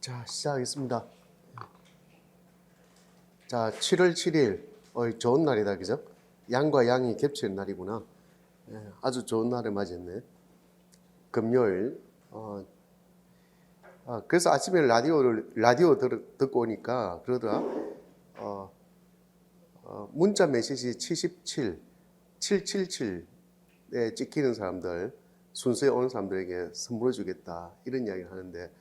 자, 시작하겠습니다. 자, 7월 7일. 좋은 날이다, 그죠? 양과 양이 겹치는 날이구나. 아주 좋은 날을 맞이했네. 금요일. 그래서 아침에 라디오 듣고 오니까 그러더라. 문자 메시지 777에 찍히는 사람들, 순서에 오는 사람들에게 선물을 주겠다. 이런 이야기를 하는데,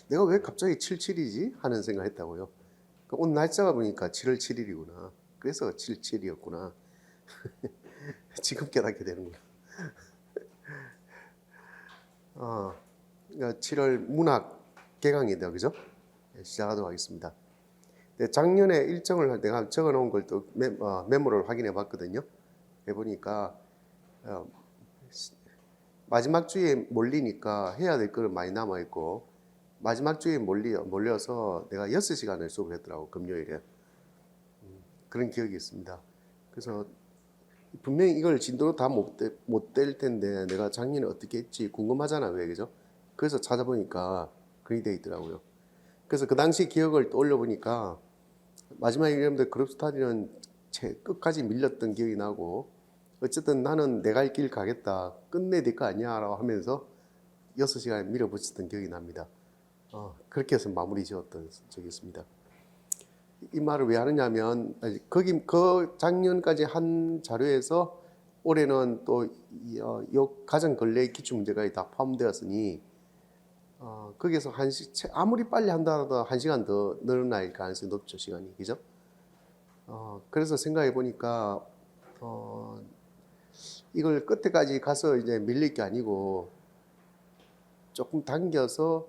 내가 왜 갑자기 77이지? 하는 생각을 했다고요. 오늘 날짜가 보니까 7월 7일이구나. 그래서 77이었구나. 지금 깨닫게 되는구나. 7월 문학 개강이다, 그죠? 시작하도록 하겠습니다. 작년에 일정을 내가 적어 놓은 걸 또 메모를 확인해 봤거든요. 해보니까 마지막 주에 몰리니까 해야 될 거는 많이 남아 있고, 마지막 주에 몰려서 내가 6시간을 수업을 했더라고, 금요일에. 그런 기억이 있습니다. 그래서 분명히 이걸 진도로 다 못 될 텐데 내가 작년에 어떻게 했지 궁금하잖아, 왜, 그죠? 그래서 찾아보니까 그리 돼 있더라고요. 그래서 그 당시 기억을 떠올려 보니까 마지막에 여러분들 그룹 스타디는 끝까지 밀렸던 기억이 나고, 어쨌든 나는 내가 할 길 가겠다, 끝내야 될 거 아니야 라고 하면서 6시간 밀어붙였던 기억이 납니다. 그렇게 해서 마무리 지었던 적이 있습니다. 이 말을 왜 하느냐면, 그 작년까지 한 자료에서 올해는 또 가장 근래의 기출문제가 다 포함되었으니, 거기에서 아무리 빨리 한다 하더라도 1시간 더 늘어날 가능성이 높죠, 시간이. 그죠? 그래서 생각해 보니까, 이걸 끝에까지 가서 이제 밀릴 게 아니고, 조금 당겨서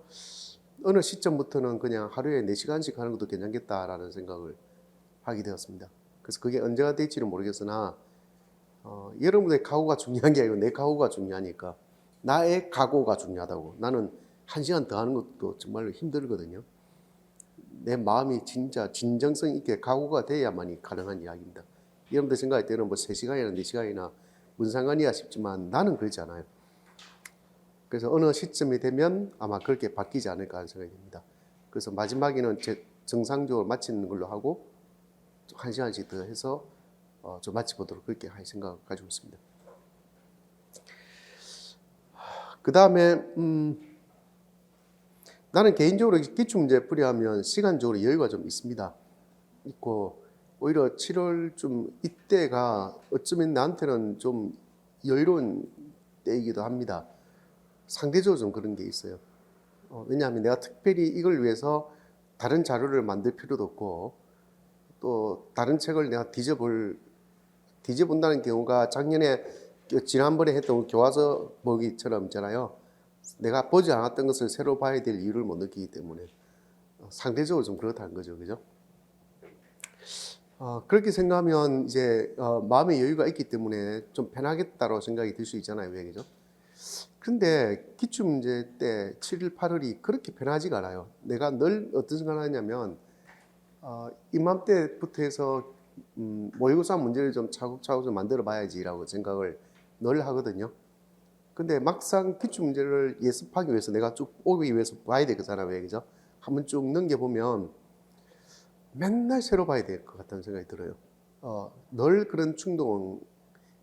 어느 시점부터는 그냥 하루에 4시간씩 하는 것도 괜찮겠다라는 생각을 하게 되었습니다. 그래서 그게 언제가 될지는 모르겠으나, 여러분의 각오가 중요한 게 아니고 내 각오가 중요하니까, 나의 각오가 중요하다고. 나는 1시간 더 하는 것도 정말로 힘들거든요. 내 마음이 진짜 진정성 있게 각오가 돼야만이 가능한 이야기입니다. 여러분들 생각할 때는 뭐 3시간이나 4시간이나 무슨 상관이야 싶지만 나는 그렇지 않아요. 그래서 어느 시점이 되면 아마 그렇게 바뀌지 않을까 하는 생각이 듭니다. 그래서 마지막에는 정상적으로 마치는 걸로 하고 1시간씩 더 해서 좀 마치보도록 그렇게 할 생각을 가지고 있습니다. 그 다음에 나는 개인적으로 기출문제 풀이하면 시간적으로 여유가 좀 있고, 오히려 7월쯤 이때가 어쩌면 나한테는 좀 여유로운 때이기도 합니다. 상대적으로 좀 그런 게 있어요. 왜냐하면 내가 특별히 이걸 위해서 다른 자료를 만들 필요도 없고, 또 다른 책을 내가 뒤져본다는 경우가 작년에 지난번에 했던 교과서 보기처럼 있잖아요. 내가 보지 않았던 것을 새로 봐야 될 이유를 못 느끼기 때문에 상대적으로 좀 그렇다는 거죠, 그죠? 그렇게 생각하면 이제 마음의 여유가 있기 때문에 좀 편하겠다고 생각이 들 수 있잖아요, 왜, 그죠? 근데 기출문제 때 7일, 8일이 그렇게 편하지가 않아요. 내가 늘 어떤 생각을 하냐면, 이맘때부터 해서 모의고사 문제를 좀 차곡차곡 좀 만들어 봐야지라고 생각을 늘 하거든요. 근데 막상 기출문제를 예습하기 위해서 내가 쭉 오기 위해서 봐야 되잖아요, 왜, 그죠? 한번 쭉 넘겨보면 맨날 새로 봐야 될 것 같다는 생각이 들어요. 늘 그런 충동,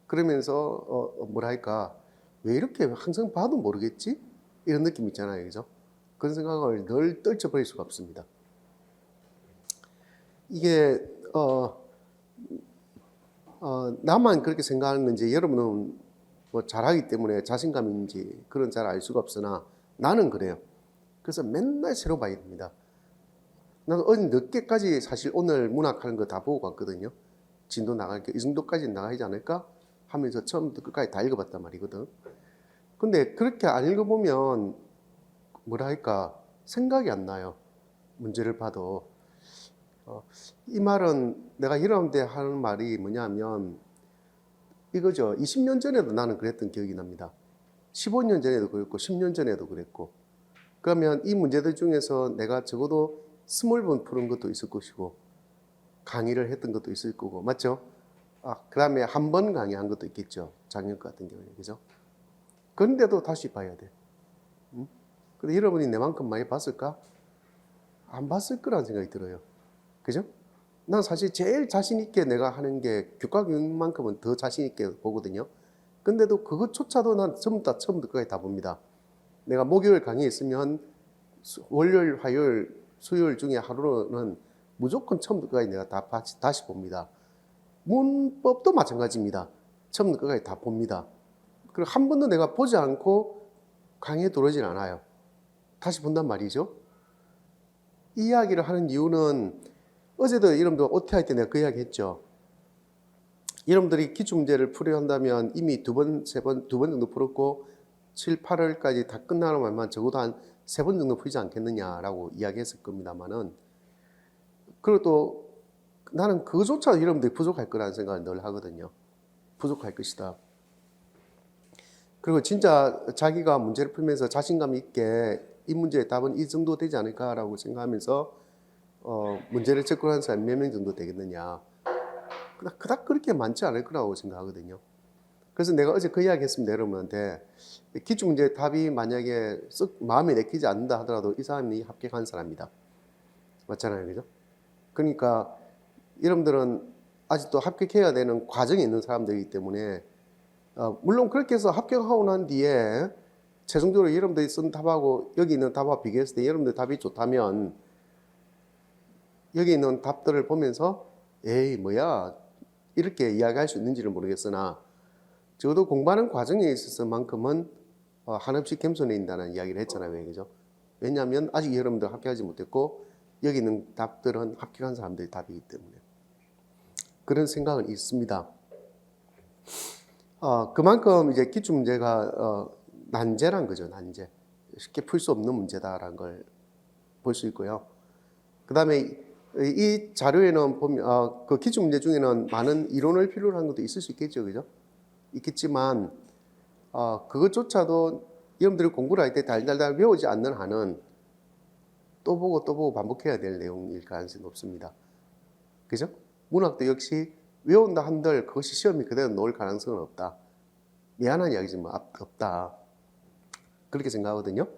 그러면서 뭐랄까, 왜 이렇게 항상 봐도 모르겠지? 이런 느낌 있잖아요, 그죠? 그런 생각을 늘 떨쳐버릴 수가 없습니다. 이게 나만 그렇게 생각하는 건지 여러분은 뭐 잘하기 때문에 자신감인지 그런 잘 알 수가 없으나 나는 그래요. 그래서 맨날 새로 봐야 됩니다. 나는 어제 늦게까지 사실 오늘 문학하는 거 다 보고 갔거든요. 진도 나갈 게 이 정도까지 나가지 않을까 하면서 처음부터 끝까지 다 읽어봤단 말이거든. 근데 그렇게 안 읽어보면 뭐랄까 생각이 안 나요. 문제를 봐도. 이 말은 내가 이런데 하는 말이 뭐냐면 이거죠. 20년 전에도 나는 그랬던 기억이 납니다. 15년 전에도 그랬고 10년 전에도 그랬고. 그러면 이 문제들 중에서 내가 적어도 20번 푸는 것도 있을 것이고 강의를 했던 것도 있을 거고, 맞죠? 그 다음에 한 번 강의한 것도 있겠죠. 작년 같은 경우에, 그죠? 그런데도 다시 봐야 돼. 근데 여러분이 내만큼 많이 봤을까? 안 봤을 거라는 생각이 들어요. 그죠? 난 사실 제일 자신 있게 내가 하는 게 교과 교육만큼은 더 자신 있게 보거든요. 근데도 그것조차도 난 전부 다 처음부터 끝까지 다 봅니다. 내가 목요일 강의 있으면 월요일, 화요일, 수요일 중에 하루는 무조건 처음부터 끝까지 내가 다 다시 봅니다. 문법도 마찬가지입니다. 처음부터 끝까지 다 봅니다. 그리고 한 번도 내가 보지 않고 강의에 들어오질 않아요. 다시 본단 말이죠. 이 이야기를 하는 이유는 어제도 여러분들 OT 할 때 내가 그 이야기 했죠. 여러분들이 기출문제를 풀어야 한다면 이미 두 번 정도 풀었고 7, 8월까지 다 끝나는 말만 적어도 한 3번 정도 풀지 않겠느냐라고 이야기했을 겁니다만은, 그리고 또 나는 그조차 여러분들이 부족할 거라는 생각을 늘 하거든요. 부족할 것이다. 그리고 진짜 자기가 문제를 풀면서 자신감 있게 이 문제의 답은 이 정도 되지 않을까라고 생각하면서 문제를 접근하는 사람이 몇 명 정도 되겠느냐. 그닥 그렇게 많지 않을 거라고 생각하거든요. 그래서 내가 어제 그 이야기 했습니다, 여러분한테. 기출문제 답이 만약에 썩 마음에 내키지 않는다 하더라도 이 사람이 합격한 사람이다. 맞잖아요, 그죠? 그러니까 여러분들은 아직도 합격해야 되는 과정에 있는 사람들이기 때문에 물론 그렇게 해서 합격하고 난 뒤에 최종적으로 여러분들이 쓴 답하고 여기 있는 답하고 비교했을 때 여러분들 답이 좋다면 여기 있는 답들을 보면서 에이 뭐야 이렇게 이야기할 수 있는지를 모르겠으나 적어도 공부하는 과정에 있어서만큼은 한없이 겸손해진다는 이야기를 했잖아요. 그죠? 왜냐하면 아직 여러분들 합격하지 못했고 여기 있는 답들은 합격한 사람들의 답이기 때문에 그런 생각은 있습니다. 그만큼 이제 기출문제가 난제란 거죠. 난제. 쉽게 풀 수 없는 문제다라는 걸 볼 수 있고요. 그 다음에 이 자료에는 보면 그 기출문제 중에는 많은 이론을 필요로 하는 것도 있을 수 있겠죠. 그죠? 있겠지만 그것조차도 여러분들이 공부를 할 때 달달달 외우지 않는 한은 또 보고 또 보고 반복해야 될 내용일 가능성이 높습니다. 그죠? 문학도 역시 외운다 한들 그것이 시험이 그대로 나올 가능성은 없다. 미안한 이야기지만 없다. 그렇게 생각하거든요.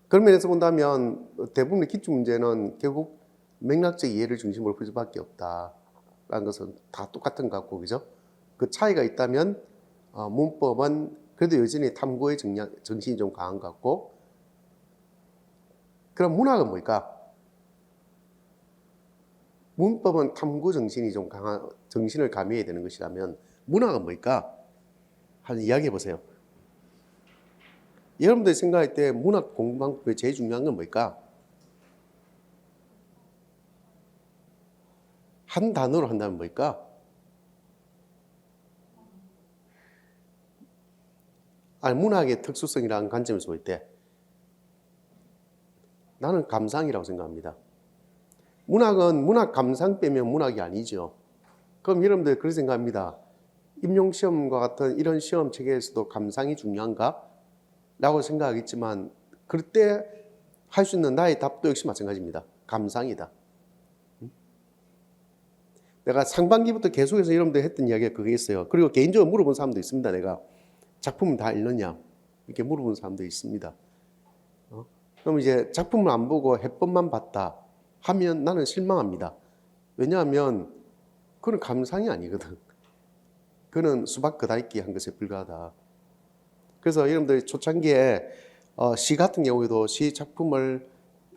그런 면에서 본다면 대부분의 기출문제는 결국 맥락적 이해를 중심으로 풀 수밖에 없다라는 것은 다 똑같은 것 같고, 그죠? 그 차이가 있다면 문법은 그래도 여전히 탐구의 정신이 좀 강한 것 같고, 그럼 문학은 뭘까? 문법은 탐구 정신이 좀 강한 정신을 가미해야 되는 것이라면 문학은 뭘까? 한번 이야기해 보세요. 여러분들이 생각할 때 문학 공부 방법에 제일 중요한 건 뭘까? 한 단어로 한다면 뭘까? 아니, 문학의 특수성이라는 관점에서 볼 때 나는 감상이라고 생각합니다. 문학은 문학 감상 빼면 문학이 아니죠. 그럼 여러분들 그렇게 생각합니다. 임용시험과 같은 이런 시험 체계에서도 감상이 중요한가? 라고 생각하겠지만 그때 할 수 있는 나의 답도 역시 마찬가지입니다. 감상이다. 내가 상반기부터 계속해서 여러분들 했던 이야기가 그게 있어요. 그리고 개인적으로 물어본 사람도 있습니다. 내가 작품을 다 읽느냐 이렇게 물어본 사람도 있습니다. 그럼 이제 작품을 안 보고 해법만 봤다 하면 나는 실망합니다. 왜냐하면 그건 감상이 아니거든. 그는 수박 끄다읽기 한 것에 불과하다. 그래서 여러분들 초창기에 시 같은 경우에도 시 작품을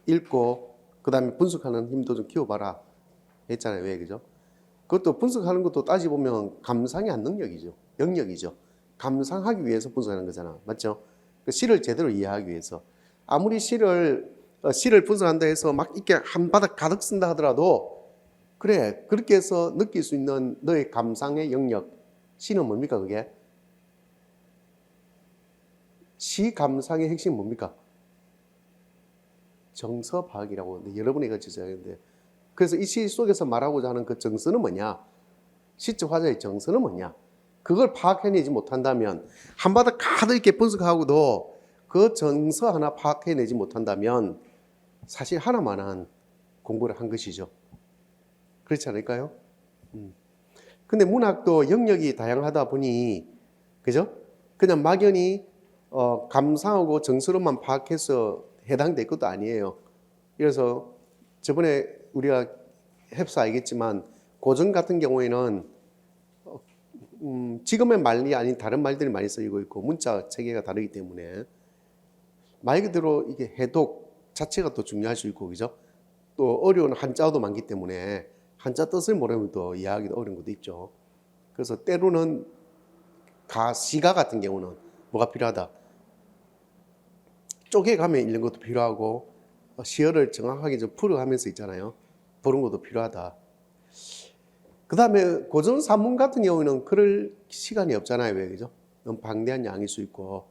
읽고 그 다음에 분석하는 힘도 좀 키워봐라 했잖아요. 왜 그죠? 그것도 분석하는 것도 따지보면 감상의 한 능력이죠. 영역이죠. 감상하기 위해서 분석하는 거잖아. 맞죠? 그 시를 제대로 이해하기 위해서. 아무리 시를 분석한다 해서 막 이렇게 한 바닥 가득 쓴다 하더라도 그래 그렇게 해서 느낄 수 있는 너의 감상의 영역 시는 뭡니까 그게? 시 감상의 핵심은 뭡니까? 정서 파악이라고 여러분이 같이 하는데 그래서 이 시 속에서 말하고자 하는 그 정서는 뭐냐? 시적 화자의 정서는 뭐냐? 그걸 파악해내지 못한다면 한 바닥 가득 이렇게 분석하고도 그 정서 하나 파악해내지 못한다면 사실 하나만한 공부를 한 것이죠. 그렇지 않을까요? 근데 문학도 영역이 다양하다 보니 그죠? 그냥 막연히 감상하고 정서로만 파악해서 해당될 것도 아니에요. 그래서 저번에 우리가 해서 알겠지만 고전 같은 경우에는 지금의 말이 아닌 다른 말들이 많이 쓰이고 있고 문자 체계가 다르기 때문에 말 그대로 이게 해독 자체가 또 중요할 수 있고 그죠? 또 어려운 한자어도 많기 때문에 한자 뜻을 모르면 또 이해하기도 어려운 것도 있죠. 그래서 때로는 시가 같은 경우는 뭐가 필요하다. 쪼개가며 읽는 것도 필요하고 시어를 정확하게 좀 풀어가면서 있잖아요. 보는 것도 필요하다. 그 다음에 고전 산문 같은 경우는 그럴 시간이 없잖아요. 왜 그죠? 너무 방대한 양일 수 있고.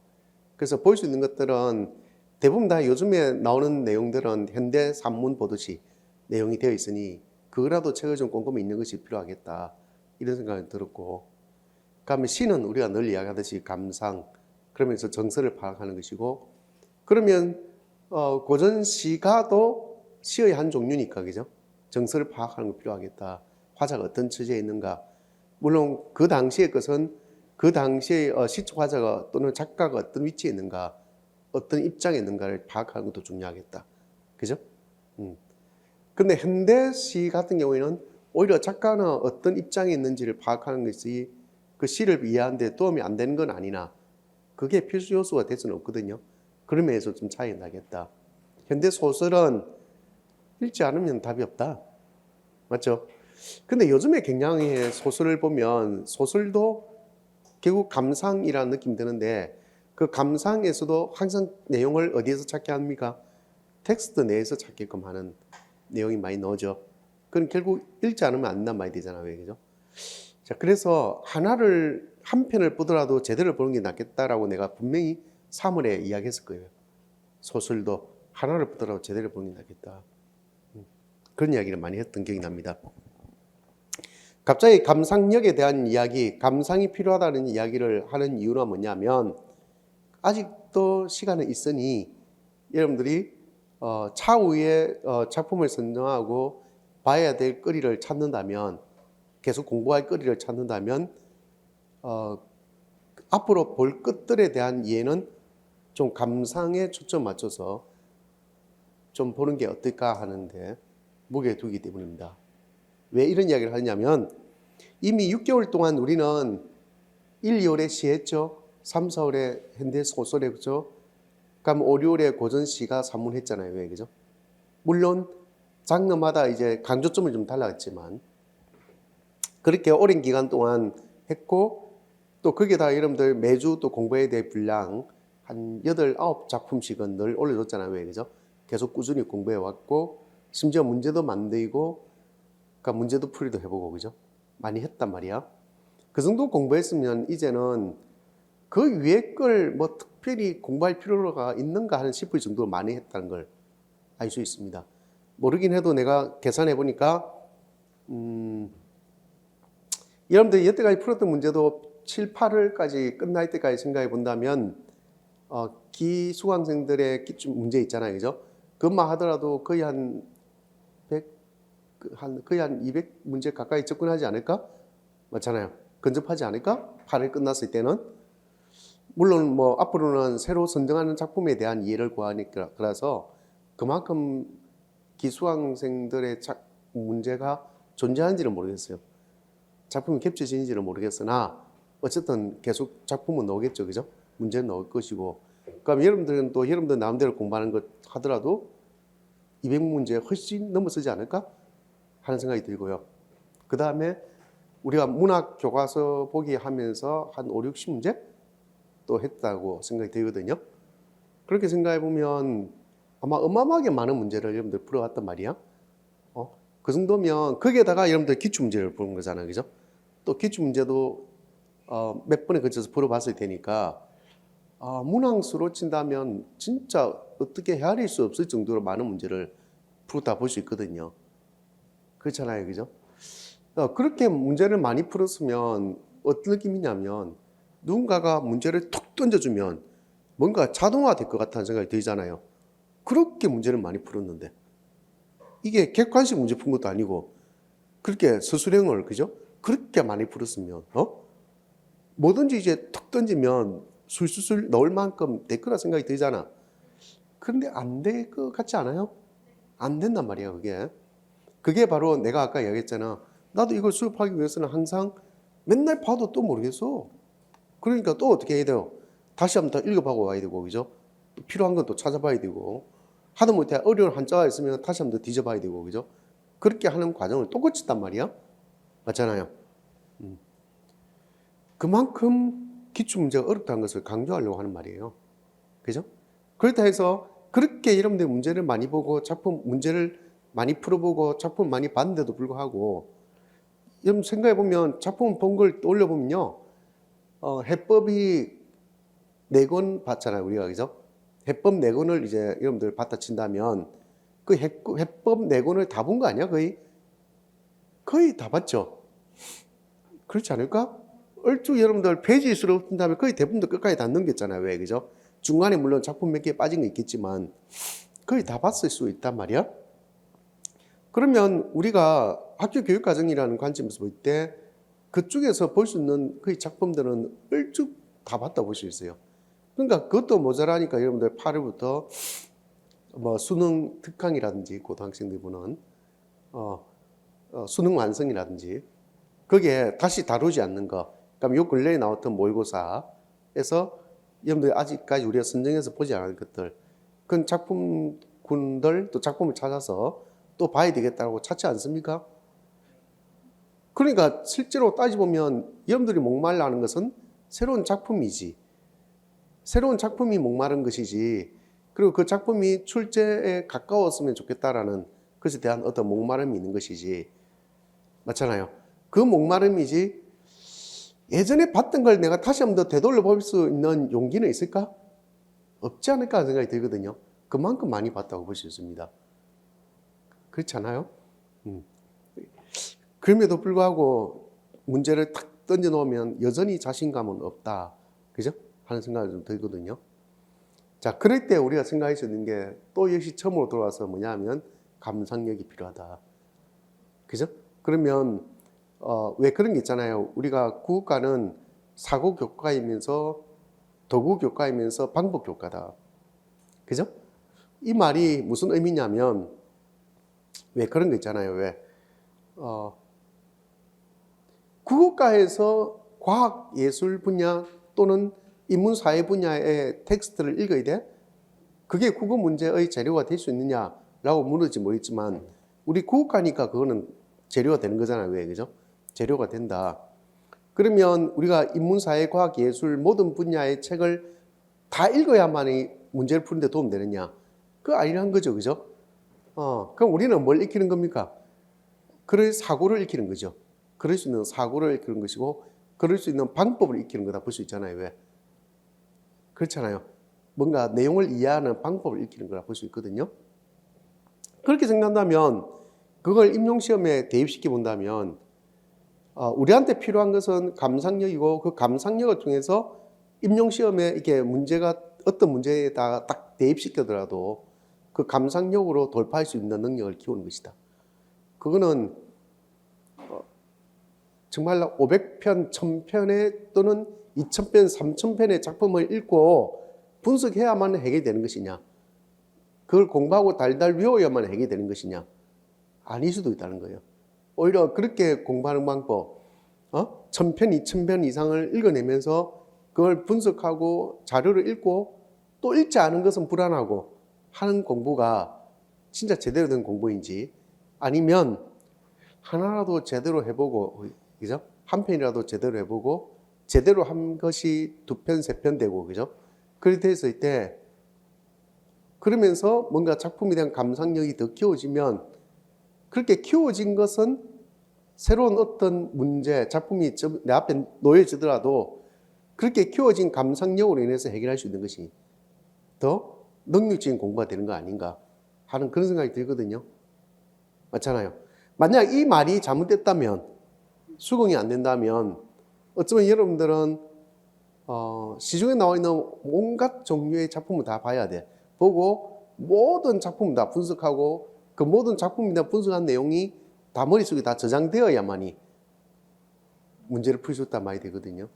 그래서 볼 수 있는 것들은 대부분 다 요즘에 나오는 내용들은 현대 산문 보듯이 내용이 되어 있으니 그거라도 책을 좀 꼼꼼히 읽는 것이 필요하겠다. 이런 생각이 들었고. 그 다음에 시는 우리가 늘 이야기하듯이 감상, 그러면서 정서를 파악하는 것이고, 그러면 고전 시가도 시의 한 종류니까 그죠? 정서를 파악하는 거 필요하겠다. 화자가 어떤 처지에 있는가. 물론 그 당시의 것은 그 당시의 시적 화자가 또는 작가가 어떤 위치에 있는가, 어떤 입장에 있는가를 파악하는 것도 중요하겠다. 그죠? 근데 현대시 같은 경우에는 오히려 작가는 어떤 입장에 있는지를 파악하는 것이 그 시를 이해하는 데 도움이 안 되는 건 아니나 그게 필수 요소가 될 수는 없거든요. 그런 면에서 좀 차이가 나겠다. 현대 소설은 읽지 않으면 답이 없다. 맞죠? 근데 요즘에 굉장히 소설을 보면 소설도 결국 감상이라는 느낌이 드는데 그 감상에서도 항상 내용을 어디에서 찾게 합니까? 텍스트 내에서 찾게끔 하는 내용이 많이 나오죠. 그럼 결국 읽지 않으면 안 된단 말이 되잖아요. 그죠? 자, 그래서 한 편을 보더라도 제대로 보는 게 낫겠다라고 내가 분명히 3월에 이야기했을 거예요. 소설도 하나를 보더라도 제대로 보는 게 낫겠다. 그런 이야기를 많이 했던 기억이 납니다. 갑자기 감상력에 대한 이야기, 감상이 필요하다는 이야기를 하는 이유는 뭐냐면 아직도 시간은 있으니 여러분들이 차후에 작품을 선정하고 봐야 될 거리를 찾는다면, 계속 공부할 거리를 찾는다면 앞으로 볼 것들에 대한 이해는 좀 감상에 초점 맞춰서 좀 보는 게 어떨까 하는데 무게를 두기 때문입니다. 왜 이런 이야기를 하냐면 이미 6개월 동안 우리는 1, 2월에 시했죠. 3, 4월에 현대 소설에 그죠. 그럼 5, 6월에 고전 시가 산문했잖아요. 왜 그죠? 물론 장르마다 이제 강조점을 좀 달랐지만 그렇게 오랜 기간 동안 했고 또 거기에다 여러분들 매주 또 공부해야 될 분량 한 8, 9작품씩은 늘 올려줬잖아요. 왜 그죠? 계속 꾸준히 공부해 왔고 심지어 문제도 만들고 그러니까 문제도 풀이도 해보고 그죠? 많이 했단 말이야. 그 정도 공부했으면 이제는 그 위에 걸 뭐 특별히 공부할 필요가 있는가 하는 싶을 정도로 많이 했다는 걸 알 수 있습니다. 모르긴 해도 내가 계산해 보니까 여러분들이 여태까지 풀었던 문제도 7, 8월까지 끝날 때까지 생각해 본다면 기수강생들의 기출 문제 있잖아요. 그죠? 그것만 하더라도 거의 한 200문제 가까이 접근하지 않을까? 맞잖아요. 근접하지 않을까? 8월 끝났을 때는. 물론 뭐 앞으로는 새로 선정하는 작품에 대한 이해를 구하니까 그래서 그만큼 기수강생들의 문제가 존재하는지는 모르겠어요. 작품이 겹쳐지는지는 모르겠으나 어쨌든 계속 작품은 나오겠죠. 그죠? 문제는 나올 것이고 그럼 여러분들은 또 여러분들 나름대로 공부하는 것 하더라도 200문제 훨씬 넘어서지 않을까? 하는 생각이 들고요. 그 다음에 우리가 문학 교과서 보기 하면서 한 5, 60문제 또 했다고 생각이 들거든요. 그렇게 생각해 보면 아마 어마어마하게 많은 문제를 여러분들 풀어왔단 말이야. 그 정도면 거기에다가 여러분들 기출문제를 푸는 거잖아요. 그죠? 또 기출문제도 몇 번에 걸쳐서 풀어봤을 테니까 문항수로 친다면 진짜 어떻게 헤아릴 수 없을 정도로 많은 문제를 풀다 볼 수 있거든요. 그렇잖아요. 그죠? 그렇게 문제를 많이 풀었으면 어떤 느낌이냐면 누군가가 문제를 툭 던져주면 뭔가 자동화 될 것 같다는 생각이 들잖아요. 그렇게 문제를 많이 풀었는데 이게 객관식 문제 푼 것도 아니고 그렇게 서술형을 그죠? 그렇게 많이 풀었으면 뭐든지 이제 툭 던지면 술술술 넣을 만큼 될 거라 생각이 들잖아. 그런데 안 될 것 같지 않아요? 안 된단 말이야, 그게. 그게 바로 내가 아까 얘기했잖아. 나도 이걸 수업하기 위해서는 항상 맨날 봐도 또 모르겠어. 그러니까 또 어떻게 해야 돼요? 다시 한번 더 읽어보고 와야 되고, 그죠? 또 필요한 건 또 찾아봐야 되고, 하다못해 어려운 한자가 있으면 다시 한번 더 뒤져봐야 되고, 그죠? 그렇게 하는 과정을 또 거쳤단 말이야. 맞잖아요. 그만큼 기출문제가 어렵다는 것을 강조하려고 하는 말이에요. 그죠? 그렇다 해서 그렇게 여러분들 문제를 많이 보고 작품 문제를 많이 풀어보고 작품을 많이 봤는데도 불구하고 여러분 생각해보면 작품을 본 걸 떠올려 보면요. 해법이 4권 봤잖아요, 우리가. 그죠? 해법 4권을 이제 여러분들 받다 친다면 그 해법 4권을 다 본 거 아니야? 거의 다 봤죠? 그렇지 않을까? 얼추 여러분들 페이지 수로 푼다면 거의 대부분 끝까지 다 넘겼잖아요. 왜? 그죠? 중간에 물론 작품 몇 개 빠진 거 있겠지만 거의 다 봤을 수 있단 말이야. 그러면 우리가 학교 교육 과정이라는 관점에서 볼 때 그쪽에서 볼 수 있는 거의 작품들은 얼추 다 봤다 볼 수 있어요. 그러니까 그것도 모자라니까 여러분들 8월부터 뭐 수능 특강이라든지 고등학생들 보는 수능 완성이라든지 거기에 다시 다루지 않는 거. 그러니까 요 근래에 나왔던 모의고사에서 여러분들 아직까지 우리가 선정해서 보지 않은 것들, 그런 작품군들 또 작품을 찾아서 또 봐야 되겠다고 찾지 않습니까? 그러니까 실제로 따지보면 여러분들이 목말라 하는 것은 새로운 작품이지. 새로운 작품이 목마른 것이지. 그리고 그 작품이 출제에 가까웠으면 좋겠다라는 것에 대한 어떤 목마름이 있는 것이지. 맞잖아요. 그 목마름이지 예전에 봤던 걸 내가 다시 한번 더 되돌려 볼 수 있는 용기는 있을까? 없지 않을까 하는 생각이 들거든요. 그만큼 많이 봤다고 볼 수 있습니다. 그렇지 않아요? 그럼에도 불구하고 문제를 탁 던져 놓으면 여전히 자신감은 없다. 그죠? 하는 생각이 좀 들거든요. 자, 그럴 때 우리가 생각할 수 있는 게 또 역시 처음으로 돌아와서 뭐냐면 감상력이 필요하다. 그죠? 그러면 왜 그런 게 있잖아요. 우리가 국어과는 사고 교과이면서 도구 교과이면서 방법 교과다. 그죠? 이 말이 무슨 의미냐면 왜 그런 거 있잖아요. 왜 국어과에서 과학 예술 분야 또는 인문 사회 분야의 텍스트를 읽어야 돼? 그게 국어 문제의 재료가 될 수 있느냐라고 물을지 모르겠지만 우리 국어과니까 그거는 재료가 되는 거잖아요. 왜? 그죠? 재료가 된다. 그러면 우리가 인문사회, 과학, 예술 모든 분야의 책을 다 읽어야만이 문제를 푸는데 도움 되느냐? 그거 아니란 거죠. 그죠? 그럼 우리는 뭘 익히는 겁니까? 그럴 사고를 익히는 거죠. 그럴 수 있는 사고를 익히는 것이고 그럴 수 있는 방법을 익히는 거다 볼 수 있잖아요. 왜? 그렇잖아요. 뭔가 내용을 이해하는 방법을 익히는 거라 볼 수 있거든요. 그렇게 생각한다면 그걸 임용시험에 대입시켜 본다면 우리한테 필요한 것은 감상력이고 그 감상력을 통해서 임용시험에 이렇게 문제가 어떤 문제에다가 딱 대입시켜더라도 그 감상력으로 돌파할 수 있는 능력을 키우는 것이다. 그거는 정말 500편, 1000편의 또는 2000편, 3000편의 작품을 읽고 분석해야만 해결되는 것이냐? 그걸 공부하고 달달 외워야만 해결되는 것이냐? 아닐 수도 있다는 거예요. 오히려 그렇게 공부하는 방법, 1000편, 2000편 이상을 읽어내면서 그걸 분석하고 자료를 읽고 또 읽지 않은 것은 불안하고 하는 공부가 진짜 제대로 된 공부인지 아니면 하나라도 제대로 해보고, 그죠? 한 편이라도 제대로 해보고 제대로 한 것이 2편, 3편 되고, 그죠? 그렇게 됐을 때 그러면서 뭔가 작품에 대한 감상력이 더 키워지면 그렇게 키워진 것은 새로운 어떤 문제, 작품이 내 앞에 놓여지더라도 그렇게 키워진 감상력으로 인해서 해결할 수 있는 것이 더 능력적인 공부가 되는 거 아닌가 하는 그런 생각이 들거든요. 맞잖아요. 만약 이 말이 잘못됐다면, 수긍이 안 된다면 어쩌면 여러분들은 시중에 나와 있는 온갖 종류의 작품을 다 봐야 돼. 보고 모든 작품을 다 분석하고 그 모든 작품이 다 분석한 내용이 다 머릿속에 다 저장되어야만이 문제를 풀 수 있단 말이 되거든요.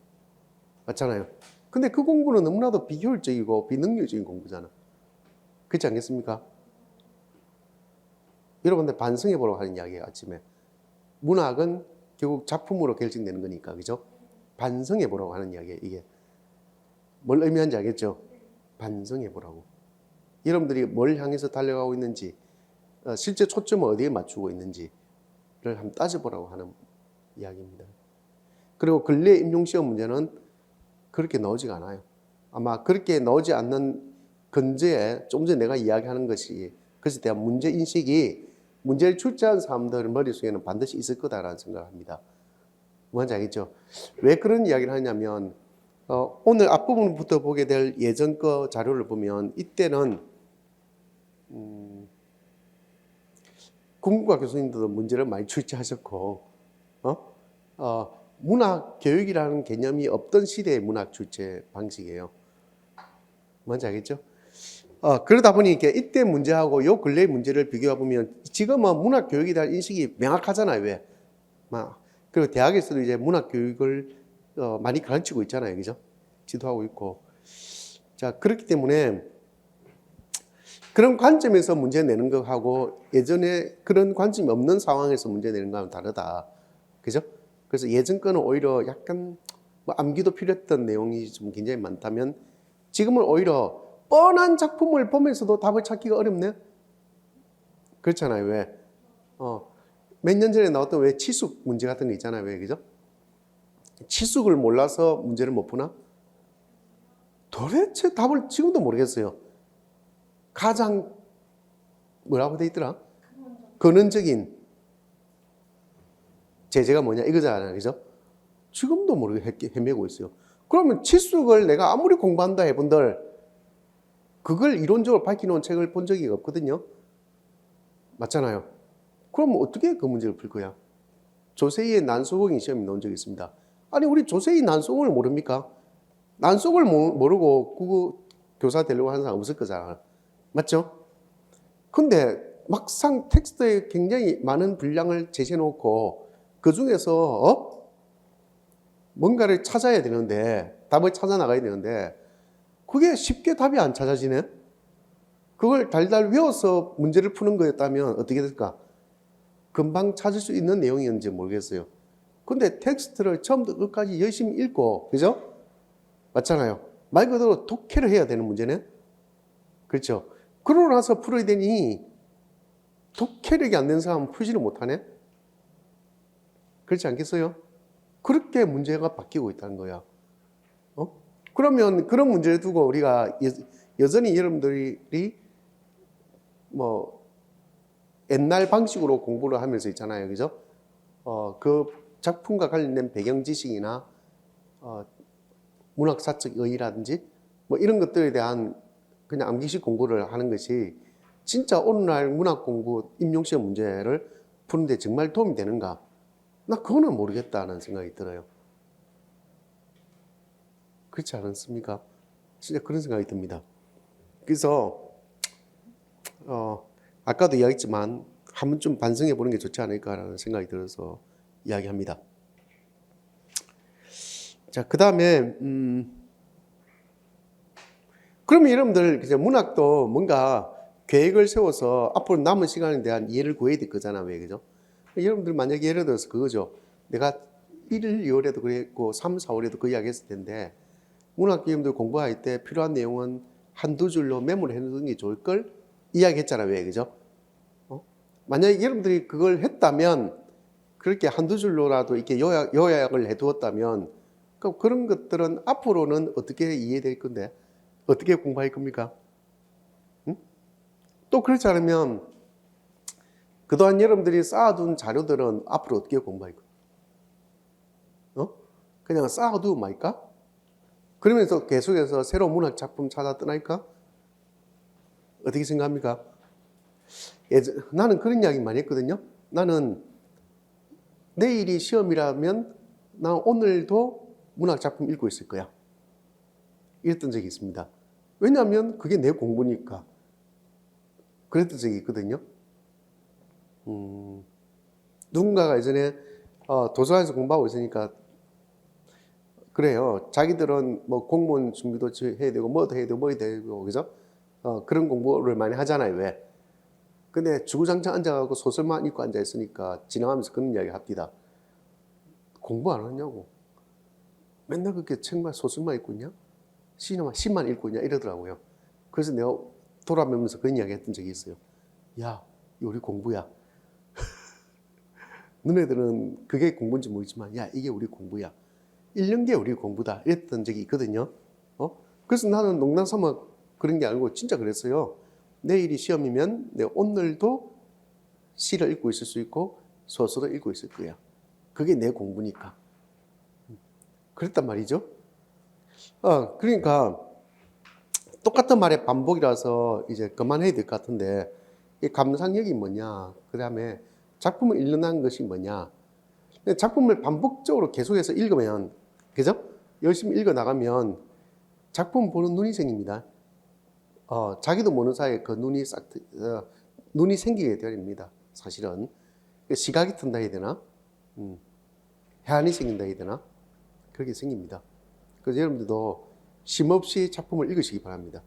맞잖아요. 근데 그 공부는 너무나도 비효율적이고 비능률적인 공부잖아. 그렇지 않겠습니까? 여러분들 반성해 보라고 하는 이야기예요, 아침에. 문학은 결국 작품으로 결정되는 거니까, 그죠? 반성해 보라고 하는 이야기예요, 이게. 뭘 의미하는지 알겠죠? 반성해 보라고. 여러분들이 뭘 향해서 달려가고 있는지, 실제 초점을 어디에 맞추고 있는지를 한번 따져보라고 하는 이야기입니다. 그리고 근래 임용시험 문제는 그렇게 나오지가 않아요. 아마 그렇게 나오지 않는 근저에 좀 전에 내가 이야기하는 것이, 그것에 대한 문제인식이 문제를 출제한 사람들 머릿속에는 반드시 있을 거다라는 생각을 합니다. 뭔지 알겠죠? 왜 그런 이야기를 하냐면, 오늘 앞부분부터 보게 될 예전 거 자료를 보면, 이때는 국문과 교수님들도 문제를 많이 출제하셨고, 문학 교육이라는 개념이 없던 시대의 문학 출제 방식이에요. 뭔지 알겠죠? 그러다 보니 이때 문제하고 요 근래의 문제를 비교해 보면, 지금은 문학 교육에 대한 인식이 명확하잖아요. 왜? 그리고 대학에서도 이제 문학 교육을 많이 가르치고 있잖아요. 그죠? 지도하고 있고. 자, 그렇기 때문에 그런 관점에서 문제 내는 것하고 예전에 그런 관점이 없는 상황에서 문제 내는 거하고는 다르다. 그죠? 그래서 예전 거는 오히려 약간 암기도 필요했던 내용이 좀 굉장히 많다면, 지금은 오히려 뻔한 작품을 보면서도 답을 찾기가 어렵네? 그렇잖아요. 왜? 몇 년 전에 나왔던 왜 치숙 문제 같은 거 있잖아요. 왜? 그죠? 치숙을 몰라서 문제를 못 푸나? 도대체 답을 지금도 모르겠어요. 가장 뭐라고 돼 있더라? 근원적인 제재가 뭐냐 이거잖아요. 그죠? 지금도 모르게 헤매고 있어요. 그러면 치숙을 내가 아무리 공부한다 해본들 그걸 이론적으로 밝혀놓은 책을 본 적이 없거든요. 맞잖아요. 그럼 어떻게 그 문제를 풀 거야? 조세희의 난소공인 시험이 나온 적이 있습니다. 아니, 우리 조세희 난소공을 모릅니까? 난소를 모르고 국어 교사 되려고 하는 사람 없을 거잖아. 맞죠? 근데 막상 텍스트에 굉장히 많은 분량을 제시해 놓고 그 중에서 뭔가를 찾아야 되는데, 답을 찾아 나가야 되는데 그게 쉽게 답이 안 찾아지네. 그걸 달달 외워서 문제를 푸는 거였다면 어떻게 될까? 금방 찾을 수 있는 내용이었는지 모르겠어요. 근데 텍스트를 처음부터 끝까지 열심히 읽고, 그죠? 맞잖아요. 말 그대로 독해를 해야 되는 문제네. 그렇죠? 그러고 나서 풀어야 되니 독해력이 안 되는 사람은 풀지를 못하네. 그렇지 않겠어요? 그렇게 문제가 바뀌고 있다는 거야. 그러면 그런 문제를 두고 우리가 여전히 여러분들이 뭐 옛날 방식으로 공부를 하면서 있잖아요. 그죠? 그 작품과 관련된 배경 지식이나 문학사적 의의라든지 뭐 이런 것들에 대한 그냥 암기식 공부를 하는 것이 진짜 오늘날 문학 공부 임용시험 문제를 푸는데 정말 도움이 되는가? 나 그거는 모르겠다는 생각이 들어요. 그렇지 않습니까? 진짜 그런 생각이 듭니다. 그래서 아까도 이야기했지만 한 번쯤 반성해 보는 게 좋지 않을까라는 생각이 들어서 이야기합니다. 자, 그 다음에 그러면 여러분들 이제 문학도 뭔가 계획을 세워서 앞으로 남은 시간에 대한 이해를 구해야 될 거잖아. 왜? 그죠? 여러분들 만약에 예를 들어서 그거죠. 내가 1일, 2월에도 그랬고 3, 4월에도 그 이야기 했을 텐데, 문학 기업들 공부할 때 필요한 내용은 한두 줄로 메모를 해놓는 게 좋을 걸 이야기했잖아. 왜? 그죠? 만약에 여러분들이 그걸 했다면, 그렇게 한두 줄로라도 이렇게 요약을 해두었다면, 그럼 그런 것들은 앞으로는 어떻게 이해될 건데, 어떻게 공부할 겁니까? 응? 또 그렇지 않으면 그동안 여러분들이 쌓아둔 자료들은 앞으로 어떻게 공부할 거야? 그냥 쌓아두고 말까? 그러면서 계속해서 새로운 문학 작품 찾아 떠날까? 어떻게 생각합니까? 나는 그런 이야기 많이 했거든요. 나는 내일이 시험이라면 나 오늘도 문학 작품 읽고 있을 거야. 이랬던 적이 있습니다. 왜냐하면 그게 내 공부니까. 그랬던 적이 있거든요. 누군가가 예전에 도서관에서 공부하고 있으니까 그래요. 자기들은 뭐 공무원 준비도 해야 되고 뭐도 해야 되고 뭐도 해야 되고, 그죠? 그런 공부를 많이 하잖아요. 왜? 근데 주구장창 앉아가고 소설만 읽고 앉아있으니까 지나가면서 그런 이야기 합니다. 공부 안 하냐고. 맨날 그렇게 책만 소설만 읽고 있냐? 시만 읽고 있냐? 이러더라고요. 그래서 내가 돌아보면서 그런 이야기 했던 적이 있어요. 야, 이거 우리 공부야. 너네들은 그게 공부인지 모르지만 야, 이게 우리 공부야. 읽는 게 우리 공부다. 이랬던 적이 있거든요. 그래서 나는 농담 삼아 그런 게 아니고 진짜 그랬어요. 내일이 시험이면 내가 오늘도 시를 읽고 있을 수 있고 소설을 읽고 있을 거야. 그게 내 공부니까. 그랬단 말이죠. 그러니까 똑같은 말의 반복이라서 이제 그만해야 될 것 같은데, 이 감상력이 뭐냐, 그 다음에 작품을 읽는다는 것이 뭐냐. 작품을 반복적으로 계속해서 읽으면, 그죠? 열심히 읽어 나가면 작품 보는 눈이 생깁니다. 자기도 모르는 사이에 그 눈이 생기게 됩니다. 사실은 시각이 튼다 해야 되나, 해안이 생긴다 해야 되나, 그렇게 생깁니다. 그래서 여러분들도 쉼없이 작품을 읽으시기 바랍니다.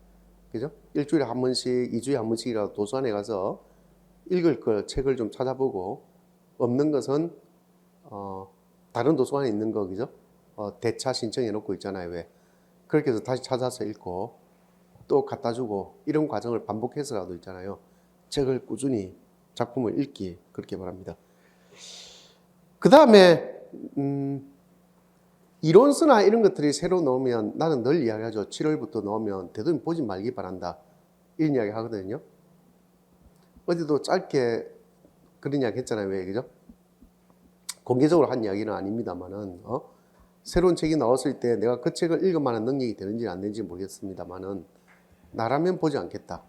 그죠? 일주일에 한 번씩, 2주에 한 번씩이라도 도서관에 가서 읽을 걸 책을 좀 찾아보고, 없는 것은 다른 도서관에 있는 거, 그죠? 대차 신청해 놓고 있잖아요. 왜? 그렇게 해서 다시 찾아서 읽고 또 갖다 주고, 이런 과정을 반복해서라도 있잖아요. 책을 꾸준히 작품을 읽기, 그렇게 바랍니다. 그 다음에 이론서나 이런 것들이 새로 나오면 나는 늘 이야기하죠. 7월부터 나오면 되도록 보지 말기 바란다, 이런 이야기 하거든요. 어제도 짧게 그런 이야기 했잖아요. 왜, 그죠? 공개적으로 한 이야기는 아닙니다만은, 새로운 책이 나왔을 때 내가 그 책을 읽을 만한 능력이 되는지 안 되는지 모르겠습니다만은, 나라면 보지 않겠다.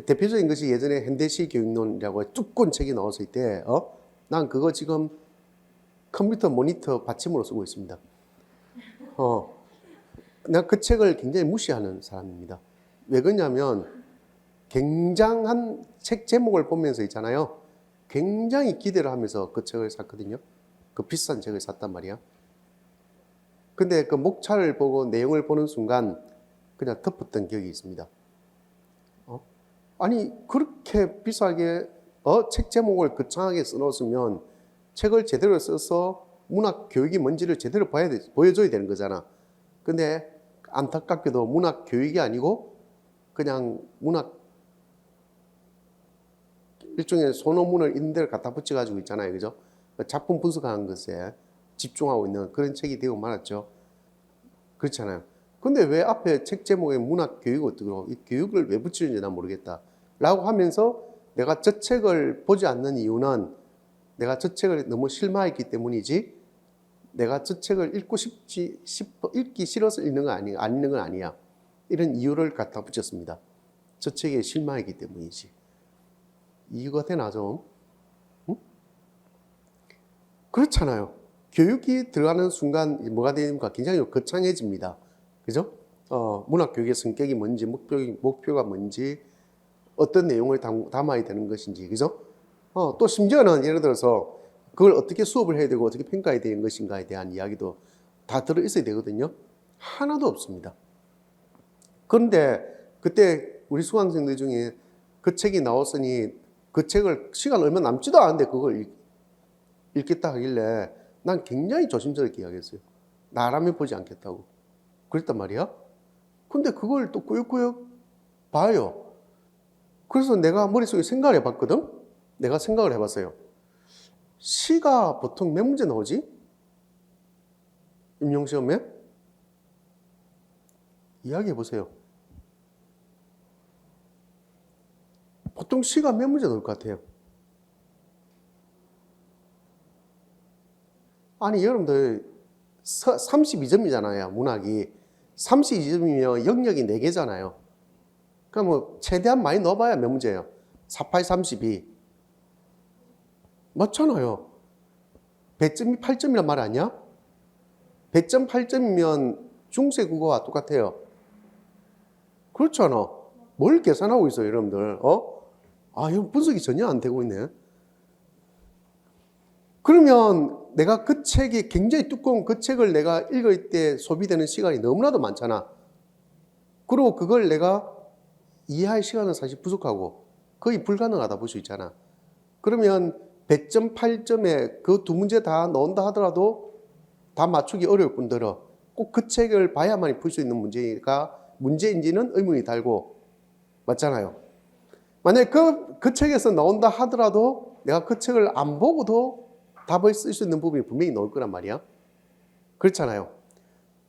대표적인 것이 예전에 현대시 교육론이라고 두꺼운 책이 나왔을 때, 난 그거 지금 컴퓨터 모니터 받침으로 쓰고 있습니다. 내가 그 책을 굉장히 무시하는 사람입니다. 왜 그러냐면, 굉장한 책 제목을 보면서 있잖아요. 굉장히 기대를 하면서 그 책을 샀거든요. 그 비싼 책을 샀단 말이야. 근데 그 목차를 보고 내용을 보는 순간 그냥 덮었던 기억이 있습니다. 아니, 그렇게 비싸게 책 제목을 거창하게 써놓았으면 책을 제대로 써서 문학 교육이 뭔지를 제대로 보여줘야 되는 거잖아. 근데 안타깝게도 문학 교육이 아니고 그냥 문학 일종의 소논문을 있는 데를 갖다 붙여가지고 있잖아요. 그죠? 작품 분석하는 것에 집중하고 있는 그런 책이 되고 말았죠. 그렇잖아요. 근데 왜 앞에 책 제목에 문학 교육을 뜨고, 이 교육을 왜 붙이는지 난 모르겠다 라고 하면서 내가 저 책을 보지 않는 이유는 내가 저 책을 너무 실망했기 때문이지, 내가 저 책을 읽기 싫어서 읽는 건 아니야. 안 읽는 건 아니야. 이런 이유를 갖다 붙였습니다. 저 책에 실망했기 때문이지. 이유가 되나 좀? 응? 그렇잖아요. 교육이 들어가는 순간 뭐가 됩니까? 굉장히 거창해집니다. 그죠? 문학 교육의 성격이 뭔지, 목표가 뭔지, 어떤 내용을 담아야 되는 것인지, 그죠? 또 심지어는 예를 들어서 그걸 어떻게 수업을 해야 되고 어떻게 평가해야 되는 것인가에 대한 이야기도 다 들어 있어야 되거든요. 하나도 없습니다. 그런데 그때 우리 수강생들 중에 그 책이 나왔으니 그 책을 시간 얼마 남지도 않은데 그걸 읽겠다 하길래 난 굉장히 조심스럽게 이야기했어요. 나라면 보지 않겠다고. 그랬단 말이야. 근데 그걸 또 꾸역꾸역 봐요. 그래서 내가 머릿속에 생각을 해봤거든. 내가 생각을 해봤어요. 시가 보통 몇 문제 나오지? 임용시험에? 이야기해보세요. 보통 시가 몇 문제 나올 것 같아요? 아니, 여러분들 32점이잖아요. 문학이 32점이면 영역이 4개잖아요. 그럼 뭐 최대한 많이 넣어봐야 몇 문제예요? 48, 32 맞잖아요. 100점이 8점이란 말 아니야? 100점 8점이면 중세 국어와 똑같아요. 그렇잖아. 뭘 계산하고 있어요, 여러분들? 이거 분석이 전혀 안 되고 있네. 그러면 내가 그 책이 굉장히 두꺼운 그 책을 내가 읽을 때 소비되는 시간이 너무나도 많잖아. 그리고 그걸 내가 이해할 시간은 사실 부족하고, 거의 불가능하다 볼 수 있잖아. 그러면 100점, 8점에 그 두 문제 다 넣는다 하더라도 다 맞추기 어려울 뿐더러 꼭 그 책을 봐야만이 풀 수 있는 문제가 문제인지는 의문이 달고, 맞잖아요. 만약에 그 책에서 나온다 하더라도 내가 그 책을 안 보고도 답을 쓸 수 있는 부분이 분명히 나올 거란 말이야. 그렇잖아요.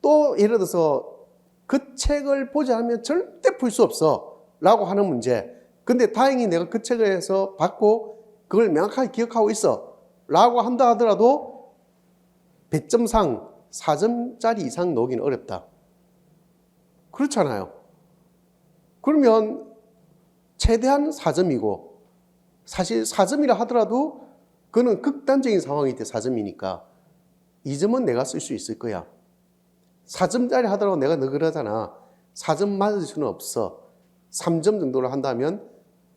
또 예를 들어서 그 책을 보지 않으면 절대 풀 수 없어 라고 하는 문제. 근데 다행히 내가 그 책에서 받고 그걸 명확하게 기억하고 있어 라고 한다 하더라도 100점상 4점짜리 이상 나오기는 어렵다. 그렇잖아요. 그러면 최대한 4점이고, 사실 4점이라 하더라도 그거는 극단적인 상황일 때 4점이니까 2점은 내가 쓸 수 있을 거야. 4점짜리 하더라도 내가 너 그러잖아. 4점 맞을 수는 없어. 3점 정도를 한다면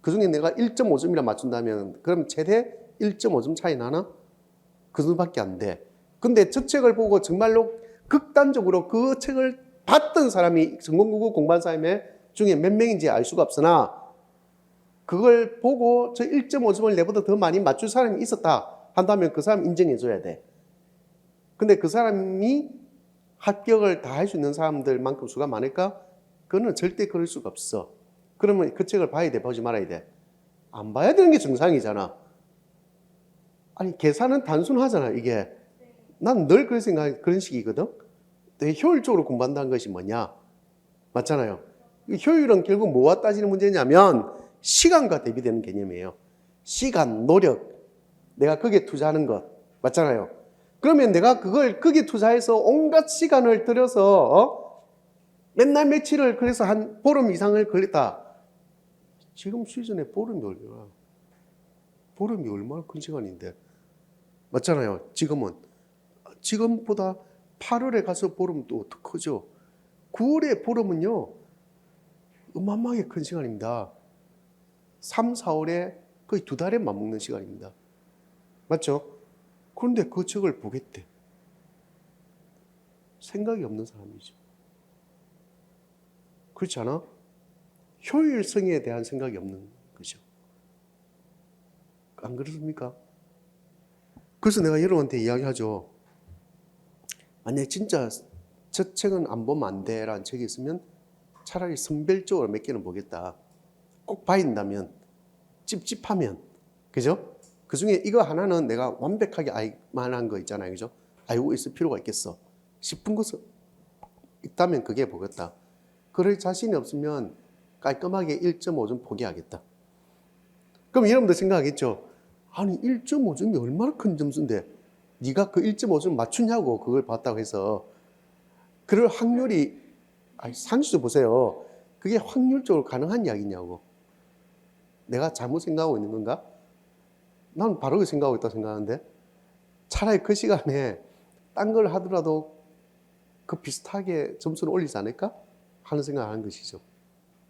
그 중에 내가 1.5점이라 맞춘다면 그럼 최대 1.5점 차이 나나? 그 정도밖에 안 돼. 근데 저 책을 보고 정말로 극단적으로 그 책을 봤던 사람이 전공국어 공부한 사람 중에 몇 명인지 알 수가 없으나 그걸 보고 저 1.5점을 내보다 더 많이 맞출 사람이 있었다 한다면 그 사람 인정해 줘야 돼. 근데 그 사람이 합격을 다 할 수 있는 사람들만큼 수가 많을까? 그거는 절대 그럴 수가 없어. 그러면 그 책을 봐야 돼, 보지 말아야 돼? 안 봐야 되는 게 정상이잖아. 아니, 계산은 단순하잖아, 이게. 난 늘 그런 식이거든. 되게 효율적으로 공부한다는 것이 뭐냐? 맞잖아요. 효율은 결국 뭐와 따지는 문제냐면 시간과 대비되는 개념이에요. 시간, 노력, 내가 거기에 투자하는 것. 맞잖아요. 그러면 내가 그걸 거기에 투자해서 온갖 시간을 들여서 맨날 며칠을 그래서 한 보름 이상을 걸렸다. 지금 시즌에 보름이 얼마나? 보름이 얼마나 큰 시간인데. 맞잖아요. 지금보다 8월에 가서 보름 또 더 크죠. 9월에 보름은요 어마어마하게 큰 시간입니다. 3, 4월에 거의 2달에 맞먹는 시간입니다. 맞죠? 그런데 그 책을 보겠대. 생각이 없는 사람이죠. 그렇지 않아? 효율성에 대한 생각이 없는 거죠. 안 그렇습니까? 그래서 내가 여러분한테 이야기하죠. 만약에 진짜 저 책은 안 보면 안 돼 라는 책이 있으면 차라리 선별적으로 몇 개는 보겠다. 꼭 봐야 된다면, 찝찝하면, 그죠? 그 중에 이거 하나는 내가 완벽하게 알 만한 거 있잖아요. 그죠? 알고 있을 필요가 있겠어 싶은 것은 있다면 그게 보겠다. 그럴 자신이 없으면 깔끔하게 1.5점 포기하겠다. 그럼 여러분들 생각하겠죠. 아니 1.5점이 얼마나 큰 점수인데 네가 그 1.5점 맞추냐고 그걸 봤다고 해서 그럴 확률이 상식적으로 보세요. 그게 확률적으로 가능한 이야기냐고. 내가 잘못 생각하고 있는 건가? 난 바로 그 생각하고 있다고 생각하는데 차라리 그 시간에 딴 걸 하더라도 그 비슷하게 점수를 올리지 않을까? 하는 생각을 하는 것이죠.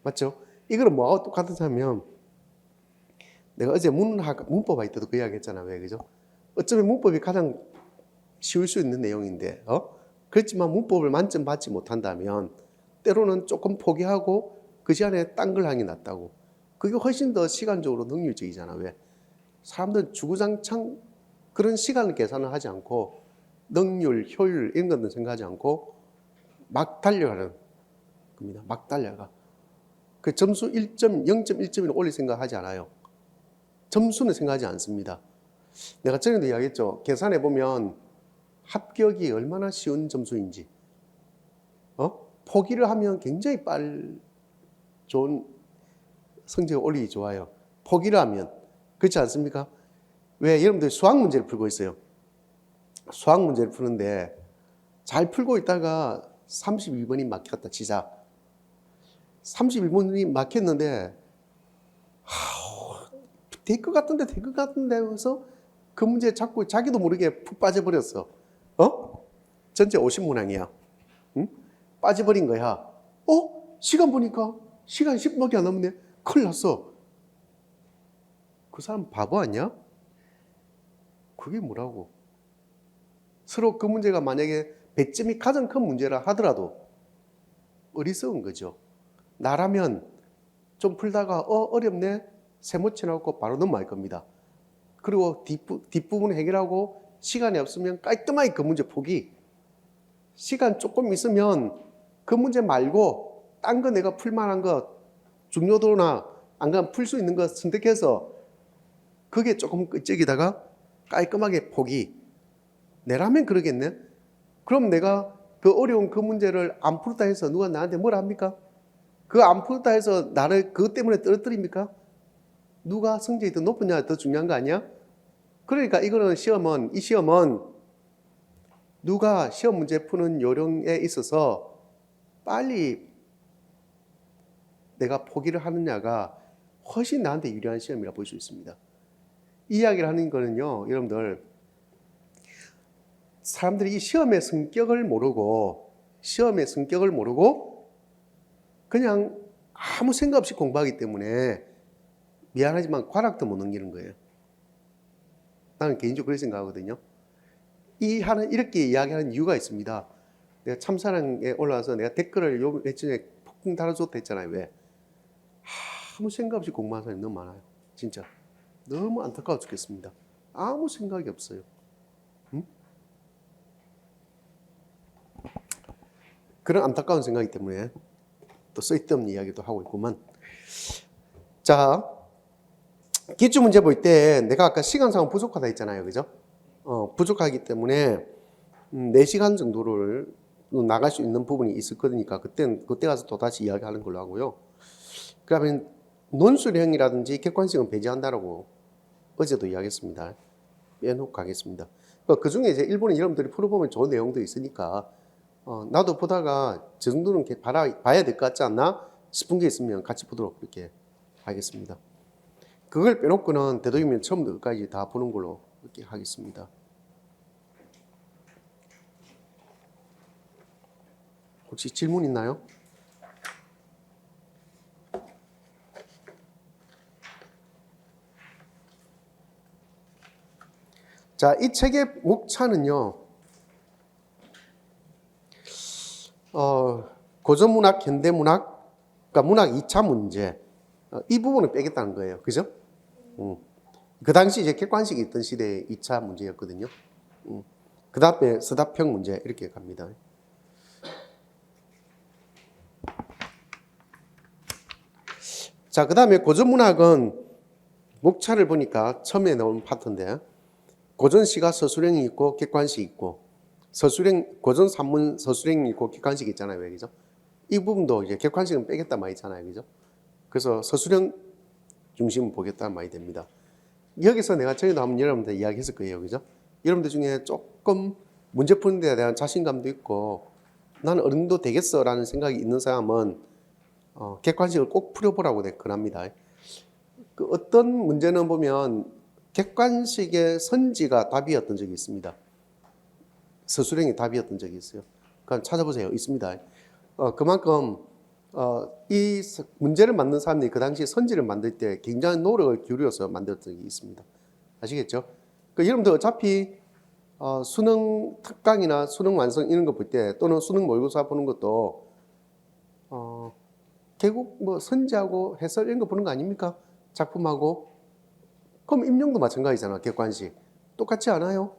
맞죠? 이거는 뭐하고 똑같으냐면 내가 어제 문법할 때도 그 이야기 했잖아. 왜, 그죠? 어쩌면 문법이 가장 쉬울 수 있는 내용인데, 그렇지만 문법을 만점 받지 못한다면 때로는 조금 포기하고 그 시간에 딴 걸 하는 게 낫다고. 그게 훨씬 더 시간적으로 능률적이잖아. 왜? 사람들은 주구장창 그런 시간 계산을 하지 않고 능률, 효율 이런 것들 생각하지 않고 막 달려가는 겁니다. 막 달려가. 그 점수 1점, 0.1점을 올릴 생각하지 않아요. 점수는 생각하지 않습니다. 내가 전에도 이야기했죠. 계산해 보면 합격이 얼마나 쉬운 점수인지. 포기를 하면 굉장히 좋은 성적을 올리기 좋아요. 포기를 하면. 그렇지 않습니까? 왜? 여러분들 수학 문제를 풀고 있어요. 수학 문제를 푸는데 잘 풀고 있다가 32번이 막혔다 치자. 31번이 막혔는데 될 것 같은데 해서 그 문제 자꾸 자기도 모르게 푹 빠져버렸어. 전체 50문항이야. 응? 빠져버린 거야. 시간 보니까 시간 10분밖에 안 남았네. 큰일 났어. 그 사람 바보 아니야? 그게 뭐라고? 서로 그 문제가 만약에 배점이 가장 큰 문제라 하더라도 어리석은 거죠. 나라면 좀 풀다가 어렵네. 세모치나고 바로 넘어갈 겁니다. 그리고 뒷부분 해결하고 시간이 없으면 깔끔하게 그 문제 포기. 시간 조금 있으면 그 문제 말고 딴 거 내가 풀만한 거 중요도나 안 가면 풀 수 있는 거 선택해서 그게 조금 끄적이다가 깔끔하게 포기. 내라면 그러겠네. 그럼 내가 그 어려운 그 문제를 안 풀었다 해서 누가 나한테 뭐라 합니까? 그 안 풀었다 해서 나를 그것 때문에 떨어뜨립니까? 누가 성적이 더 높으냐 더 중요한 거 아니야? 그러니까 이거는 이 시험은 누가 시험 문제 푸는 요령에 있어서 빨리 내가 포기를 하느냐가 훨씬 나한테 유리한 시험이라 볼 수 있습니다. 이 이야기를 하는 거는요, 여러분들, 사람들이 이 시험의 성격을 모르고 그냥 아무 생각 없이 공부하기 때문에 미안하지만 과락도 못 넘기는 거예요. 나는 개인적으로 그렇게 생각하거든요. 이렇게 이야기하는 이유가 있습니다. 내가 참사랑에 올라와서 내가 댓글을 요 며칠에 폭풍 달아줬다 했잖아요. 왜? 아무 생각 없이 공부하는 사람이 너무 많아요. 진짜. 너무 안타까워 죽겠습니다. 아무 생각이 없어요. 응? 그런 안타까운 생각이기 때문에 또 쓸데없는 이야기도 하고 있구만. 자, 기출문제 볼 때 내가 아까 시간상 부족하다 했잖아요. 그죠? 부족하기 때문에 4시간 정도를 나갈 수 있는 부분이 있을 거니까 그때 가서 또 다시 이야기하는 걸로 하고요. 그러면 논술형이라든지 객관식은 배제한다라고 어제도 이야기했습니다. 빼놓고 가겠습니다. 그 중에 이제 일본에 여러분들이 풀어보면 좋은 내용도 있으니까 나도 보다가 저 정도는 봐야 될 것 같지 않나 싶은 게 있으면 같이 보도록 그렇게 하겠습니다. 그걸 빼놓고는 되도록이면 처음부터 끝까지 다 보는 걸로 이렇게 하겠습니다. 혹시 질문 있나요? 자, 이 책의 목차는요, 고전문학, 현대문학, 그러니까 문학 2차 문제, 이 부분을 빼겠다는 거예요. 그죠? 그 당시 이제 객관식이 있던 시대의 2차 문제였거든요. 그 다음에 서답형 문제 이렇게 갑니다. 자, 그 다음에 고전문학은 목차를 보니까 처음에 나온 파트인데 고전시가 서술형이 있고 객관식이 있고 고전 산문 서술형이 있고 객관식이 있잖아요. 왜 그죠? 이 부분도 이제 객관식은 빼겠다 많이 있잖아요. 그죠? 그래서 서술형 중심을 보겠다는 말이 됩니다. 여기서 내가 전에도 한번 여러분들 이야기했을 거예요. 그죠? 여러분들 중에 조금 문제 푸는 데 대한 자신감도 있고 나는 어느 정도 되겠어 라는 생각이 있는 사람은 객관식을 꼭 풀어보라고 권합니다. 그 어떤 문제는 보면 객관식의 선지가 답이었던 적이 있습니다. 서술형이 답이었던 적이 있어요. 그럼 찾아보세요. 있습니다. 그만큼 이 문제를 만든 사람들이 그 당시 선지를 만들 때 굉장한 노력을 기울여서 만들었던 적이 있습니다. 아시겠죠? 여러분들 어차피 수능 특강이나 수능 완성 이런 거 볼 때 또는 수능 모의고사 보는 것도 결국 뭐 선지하고 해설 이런 거 보는 거 아닙니까? 작품하고. 그럼 임용도 마찬가지잖아. 객관식. 똑같지 않아요?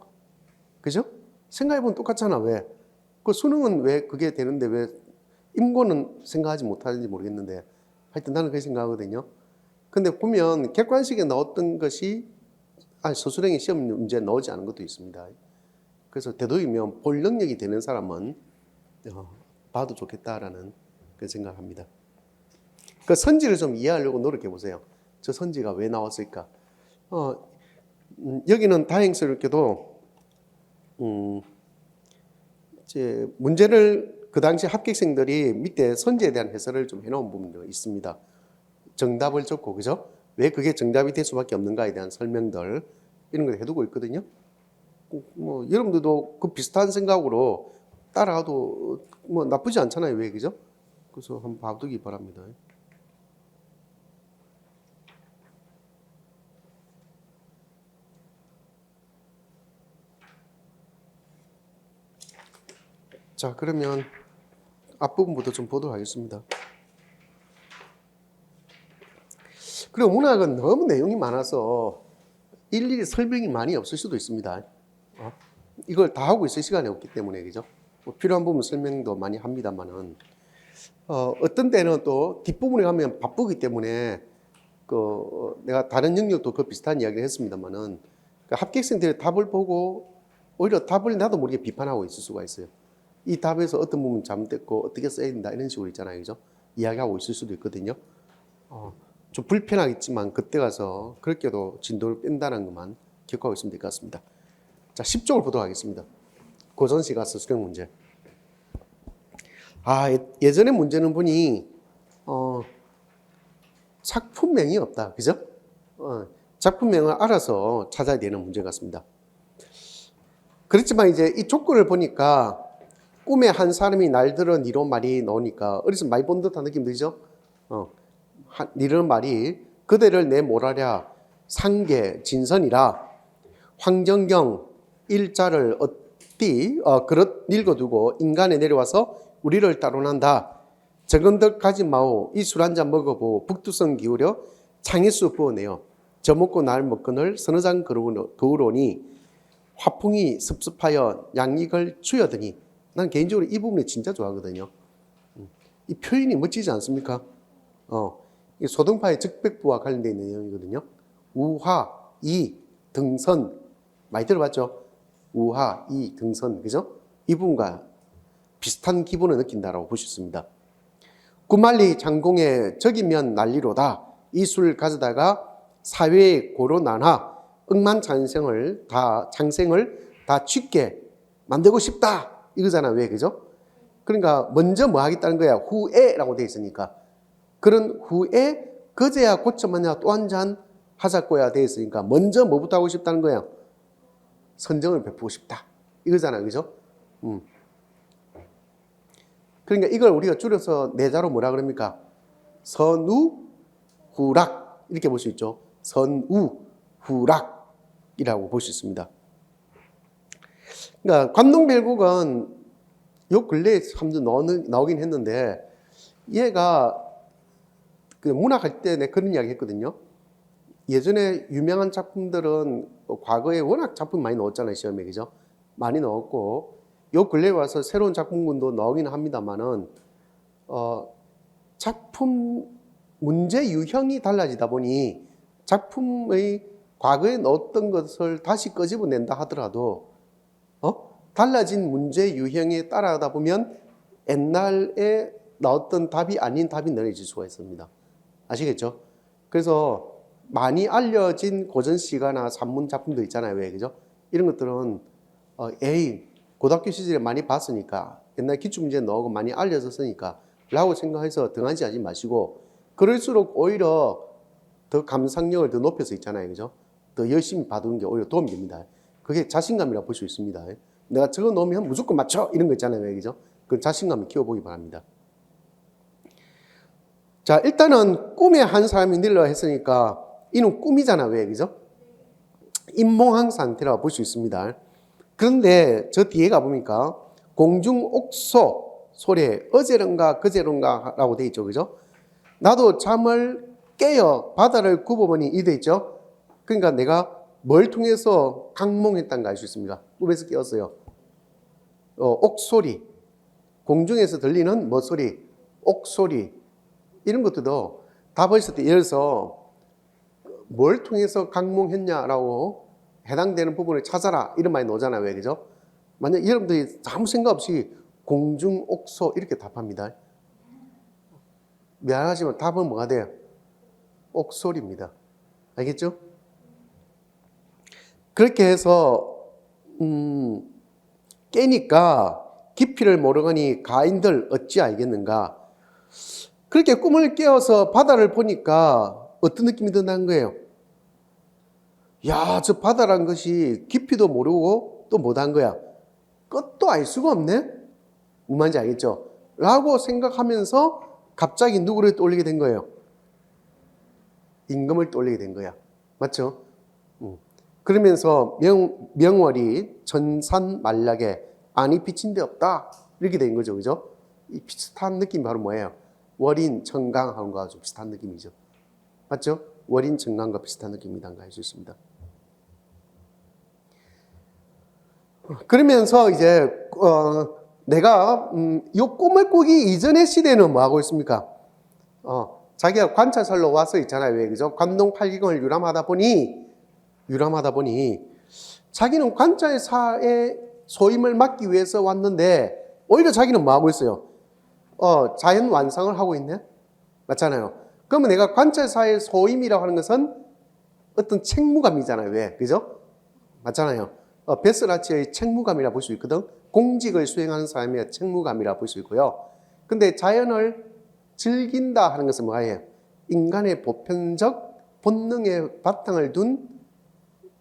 그죠? 생각해보면 똑같잖아. 왜? 그 수능은 왜 그게 되는데 왜 임고는 생각하지 못하는지 모르겠는데 하여튼 나는 그렇게 생각하거든요. 근데 보면 객관식에 나왔던 것이 서술형의 시험 문제에 나오지 않은 것도 있습니다. 그래서 되도록이면 볼 능력이 되는 사람은 봐도 좋겠다라는 그 생각을 합니다. 그 선지를 좀 이해하려고 노력해 보세요. 저 선지가 왜 나왔을까? 여기는 다행스럽게도 이제 문제를 그 당시 합격생들이 밑에 선지에 대한 해설을 좀 해놓은 부분도 있습니다. 정답을 적고 그죠? 왜 그게 정답이 될 수밖에 없는가에 대한 설명들 이런 걸 해두고 있거든요. 뭐 여러분들도 그 비슷한 생각으로 따라가도 뭐 나쁘지 않잖아요. 왜 그죠? 그래서 한번 봐두기 바랍니다. 자, 그러면 앞부분부터 좀 보도록 하겠습니다. 그리고 그리고 문학은 너무 내용이 많아서 일일이 설명이 많이 없을 수도 있습니다. 이걸 다 하고 있을 시간이 없기 때문에, 그죠? 뭐 필요한 부분 설명도 많이 합니다만은, 어떤 때는 또 뒷부분에 가면 바쁘기 때문에, 내가 다른 영역도 그 비슷한 이야기를 했습니다만은, 합격생들의 답을 보고 오히려 답을 나도 모르게 비판하고 있을 수가 있어요. 이 답에서 어떤 부분 잘못됐고 어떻게 써야 된다 이런 식으로 있잖아요, 그죠? 이야기하고 있을 수도 있거든요. 좀 불편하겠지만 그때 가서 그렇게도 진도를 뺀다는 것만 기억하고 있으면 될 것 같습니다. 자, 10쪽을 보도록 하겠습니다. 고전시 가서 수령 문제. 예전에 문제는 보니 작품명이 없다, 그죠? 작품명을 알아서 찾아야 되는 문제 같습니다. 그렇지만 이제 이 조건을 보니까 꿈에 한 사람이 날들어 니로 말이 나오니까 어디서 많이 본 듯한 느낌 들죠? 니런 말이 그대를 내 뭐라랴 상계 진선이라 황정경 일자를 어디 그릇 읽어두고 인간에 내려와서 우리를 따로난다. 저건들 가지 마오. 이 술 한잔 먹어보. 북두성 기울여 창의수 부어내요. 저 먹고 날 먹거늘 서너 장 그으로니 화풍이 습습하여 양익을 추여드니. 난 개인적으로 이 부분을 진짜 좋아하거든요. 이 표현이 멋지지 않습니까? 소동파의 적백부와 관련되어 있는 내용이거든요. 우화, 이, 등선 많이 들어봤죠? 우화, 이, 등선, 그죠? 이 부분과 비슷한 기분을 느낀다라고 보셨습니다. 구말리 장공에 적이면 난리로다. 이 술 가져다가 사회에 고로 나나 억만장생을 다 취게 만들고 싶다 이거잖아. 왜 그죠? 그러니까 먼저 뭐 하겠다는 거야. 후에라고 돼 있으니까 그런 후에 그제야 고쳐마냐 또 한 잔 하자고야 돼 있으니까 먼저 뭐부터 하고 싶다는 거야. 선정을 베푸고 싶다 이거잖아. 그죠? 그러니까 이걸 우리가 줄여서 내자로 뭐라 그럽니까? 선우후락 이렇게 볼 수 있죠. 선우후락이라고 볼 수 있습니다. 그러니까 관동별국은 요 근래에 참 나오긴 했는데 얘가 그 문학할 때 내가 그런 이야기 했거든요. 예전에 유명한 작품들은 과거에 워낙 작품 많이 나왔잖아요. 시험에. 그죠? 많이 나왔고 요 근래에 와서 새로운 작품군도 나오긴 합니다만은 작품 문제 유형이 달라지다 보니 작품의 과거에 넣었던 것을 다시 끄집어낸다 하더라도 달라진 문제 유형에 따라가다 보면 옛날에 나왔던 답이 아닌 답이 내려질 수가 있습니다. 아시겠죠? 그래서 많이 알려진 고전시가나 산문 작품도 있잖아요. 왜 그죠? 이런 것들은 고등학교 시절에 많이 봤으니까 옛날 기출문제 나오고 많이 알려졌으니까 라고 생각해서 등한시 하지 마시고 그럴수록 오히려 더 감상력을 더 높여서 있잖아요. 그죠? 더 열심히 봐두는 게 오히려 도움이 됩니다. 그게 자신감이라고 볼 수 있습니다. 내가 적어 놓으면 무조건 맞춰 이런 거 있잖아요. 왜 그죠? 그 자신감을 키워보기 바랍니다. 자, 일단은 꿈에 한 사람이 늘려 했으니까 이는 꿈이잖아. 왜 그죠? 인몽한 상태라고 볼 수 있습니다. 그런데 저 뒤에 가보니까 공중옥소 소리에 어제론가 그제론가 라고 돼 있죠. 그죠? 나도 잠을 깨어 바다를 굽어보니 이 돼 있죠. 그러니까 내가 뭘 통해서 강몽했다는 거 알 수 있습니다. 꿈에서 깨었어요. 옥소리, 공중에서 들리는 뭐 소리, 옥소리 이런 것들도 다 벌써 예를 들어서 뭘 통해서 강몽했냐라고 해당되는 부분을 찾아라 이런 말이 나오잖아요. 왜 그죠? 만약 여러분들이 아무 생각 없이 공중 옥소 이렇게 답합니다. 미안하지만 답은 뭐가 돼요? 옥소리입니다. 알겠죠? 그렇게 해서 깨니까 깊이를 모르거니 가인들 어찌 알겠는가? 그렇게 꿈을 깨어서 바다를 보니까 어떤 느낌이 든다는 거예요? 야, 저 바다란 것이 깊이도 모르고 또 못한 거야. 끝도 알 수가 없네? 무슨 말인지 알겠죠? 라고 생각하면서 갑자기 누구를 떠올리게 된 거예요? 임금을 떠올리게 된 거야. 맞죠? 그러면서 명월이 전산만락에 안이 비친 데 없다. 이렇게 된 거죠. 그죠? 이 비슷한 느낌이 바로 뭐예요? 월인, 청강하는 거하고 좀 비슷한 느낌이죠. 맞죠? 월인 정관과 비슷한 느낌이라는 걸 알 수 있습니다. 그러면서 이제 내가 이 꿈을 꾸기 이전의 시대는 뭐 하고 있습니까? 자기가 관찰살로 와서 있잖아요. 왜 그죠? 관동 8기경을 유람하다 보니 자기는 관찰사의 소임을 맡기 위해서 왔는데 오히려 자기는 뭐 하고 있어요? 자연 완상을 하고 있네? 맞잖아요. 그러면 내가 관찰사의 소임이라고 하는 것은 어떤 책무감이잖아요. 왜? 그죠? 맞잖아요. 베스라치의 책무감이라 볼 수 있거든. 공직을 수행하는 사람의 책무감이라 볼 수 있고요. 근데 자연을 즐긴다 하는 것은 뭐예요? 인간의 보편적 본능의 바탕을 둔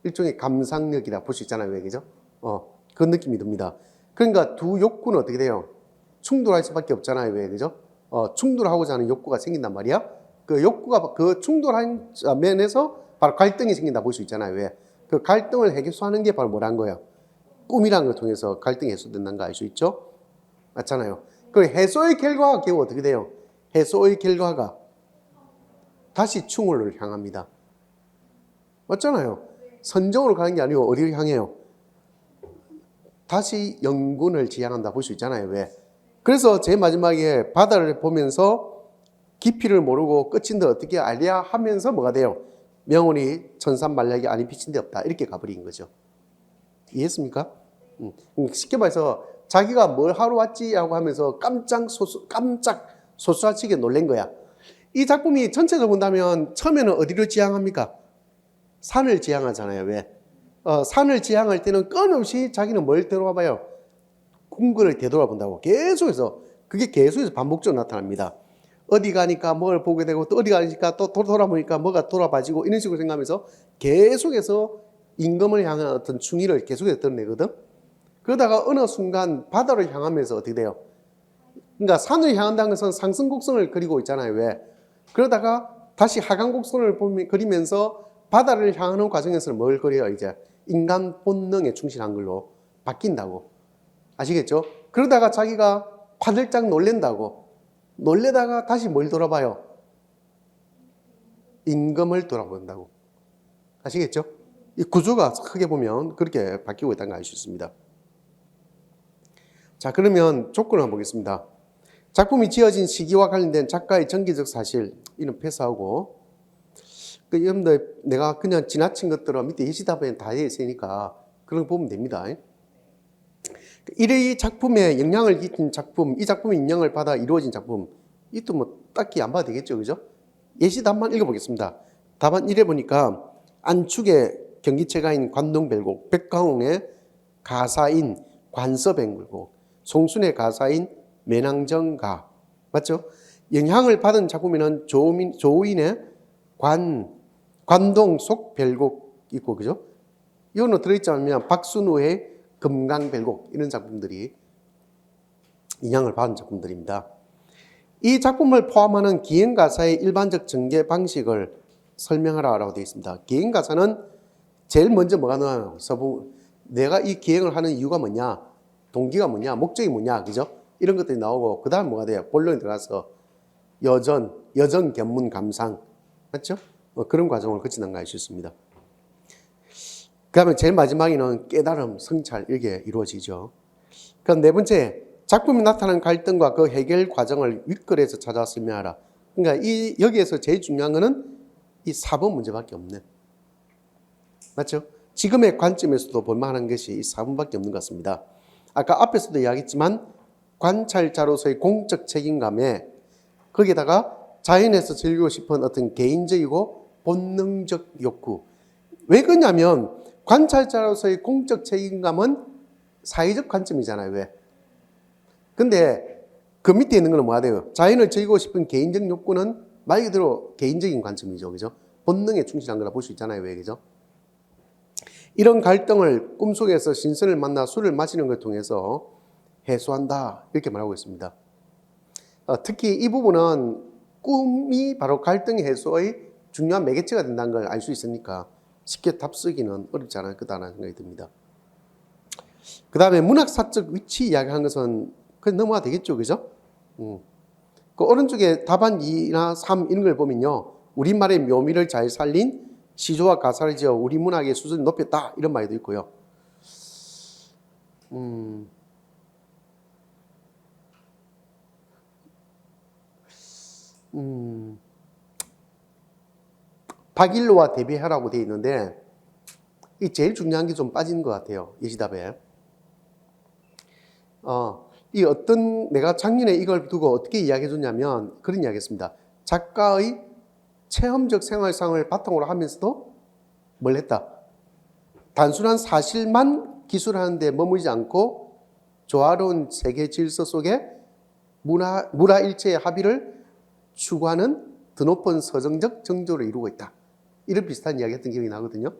일종의 감상력이라 볼 수 있잖아요. 왜 그죠? 그런 느낌이 듭니다. 그러니까 두 욕구는 어떻게 돼요? 충돌할 수밖에 없잖아요. 왜 그죠? 충돌하고자 하는 욕구가 생긴단 말이야. 그 욕구가 그 충돌한 면에서 바로 갈등이 생긴다 볼 수 있잖아요. 왜? 그 갈등을 해소하는 게 바로 뭐란 거예요? 꿈이라는 걸 통해서 갈등이 해소된다는 거 알 수 있죠? 맞잖아요. 그 해소의 결과가 결국 어떻게 돼요? 해소의 결과가 다시 충홀을 향합니다. 맞잖아요. 선정으로 가는 게 아니고 어디를 향해요? 다시 영군을 지향한다 볼 수 있잖아요. 왜? 그래서 제일 마지막에 바다를 보면서 깊이를 모르고 끝인데 어떻게 알랴 하면서 뭐가 돼요? 명운이 천산만락이 아닌 빛인 데 없다. 이렇게 가버린 거죠. 이해했습니까? 쉽게 말해서 자기가 뭘 하러 왔지 하고 하면서 깜짝 소스라치게 놀란 거야. 이 작품이 전체적으로 본다면 처음에는 어디로 지향합니까? 산을 지향하잖아요. 왜? 산을 지향할 때는 끊임없이 자기는 뭘 되돌아봐요? 궁궐을 되돌아본다고. 계속해서 그게 계속해서 반복적으로 나타납니다. 어디 가니까 뭘 보게 되고 또 어디 가니까 또 돌아보니까 뭐가 돌아봐지고 이런 식으로 생각하면서 계속해서 임금을 향한 어떤 충의를 계속해서 드러내거든. 그러다가 어느 순간 바다를 향하면서 어떻게 돼요? 그러니까 산을 향한다는 것은 상승 곡선을 그리고 있잖아요. 왜? 그러다가 다시 하강 곡선을 그리면서 바다를 향하는 과정에서 뭘 그려요? 이제 인간 본능에 충실한 걸로 바뀐다고. 아시겠죠? 그러다가 자기가 화들짝 놀랜다고. 놀래다가 다시 뭘 돌아봐요? 임금을 돌아본다고. 아시겠죠? 이 구조가 크게 보면 그렇게 바뀌고 있다는 걸 알 수 있습니다. 자, 그러면 조건을 한번 보겠습니다. 작품이 지어진 시기와 관련된 작가의 정기적 사실, 이는 패스하고, 여러분들 내가 그냥 지나친 것들은 밑에 예시답변에 다 되어 있으니까 그런 거 보면 됩니다. 이 작품에 영향을 끼친 작품, 이 작품의 영향을 받아 이루어진 작품, 이것도 뭐 딱히 안 봐도 되겠죠, 그죠? 예시 답만 읽어보겠습니다. 답안 1에 보니까 안축의 경기체가인 관동별곡, 백가홍의 가사인 관서백물곡, 송순의 가사인 매낭정가, 맞죠? 영향을 받은 작품에는 조인의 관동 속별곡 있고, 그죠? 이거는 들어있지 않으면 박순우의 금강별곡, 이런 작품들이 영향을 받은 작품들입니다. 이 작품을 포함하는 기행가사의 일반적 전개 방식을 설명하라고 되어 있습니다. 기행가사는 제일 먼저 뭐가 나와요? 내가 이 기행을 하는 이유가 뭐냐? 동기가 뭐냐? 목적이 뭐냐? 그죠? 이런 것들이 나오고, 그 다음 뭐가 돼요? 본론에 들어가서 여전, 견문, 감상. 맞죠? 그런 과정을 거친다는 걸 알 수 있습니다. 그 다음에 제일 마지막에는 깨달음, 성찰, 이게 이루어지죠. 그럼 네 번째, 작품이 나타난 갈등과 그 해결 과정을 윗글에서 찾아 설명하라. 그러니까 여기에서 제일 중요한 거는 이 4번 문제밖에 없네. 맞죠? 지금의 관점에서도 볼만한 것이 이 4번밖에 없는 것 같습니다. 아까 앞에서도 이야기했지만 관찰자로서의 공적 책임감에 거기에다가 자연에서 즐기고 싶은 어떤 개인적이고 본능적 욕구. 왜 그러냐면 관찰자로서의 공적 책임감은 사회적 관점이잖아요. 왜? 근데 그 밑에 있는 거는 뭐가 돼요? 자연을 즐기고 싶은 개인적 욕구는 말 그대로 개인적인 관점이죠. 그죠? 본능에 충실한 거라 볼 수 있잖아요. 왜? 그죠? 이런 갈등을 꿈속에서 신선을 만나 술을 마시는 걸 통해서 해소한다. 이렇게 말하고 있습니다. 특히 이 부분은 꿈이 바로 갈등 해소의 중요한 매개체가 된다는 걸 알 수 있으니까 쉽게 답쓰기는 어렵지 않을 거다라는 생각이 듭니다. 그 다음에 문학사적 위치 이야기한 것은 그냥 넘어가 되겠죠. 그죠? 그 오른쪽에 답안 2나 3 이런 걸 보면요. 우리말의 묘미를 잘 살린 시조와 가사를 지어 우리 문학의 수준을 높였다. 이런 말도 있고요. 박일로와 대비하라고 되어 있는데 이 제일 중요한 게 좀 빠진 것 같아요. 예시답에. 이 내가 작년에 이걸 두고 어떻게 이야기해 줬냐면 그런 이야기 했습니다. 작가의 체험적 생활상을 바탕으로 하면서도 뭘 했다? 단순한 사실만 기술하는 데 머무르지 않고 조화로운 세계 질서 속에 문화일체의 합의를 추구하는 드높은 서정적 정조를 이루고 있다. 이런 비슷한 이야기 했던 기억이 나거든요.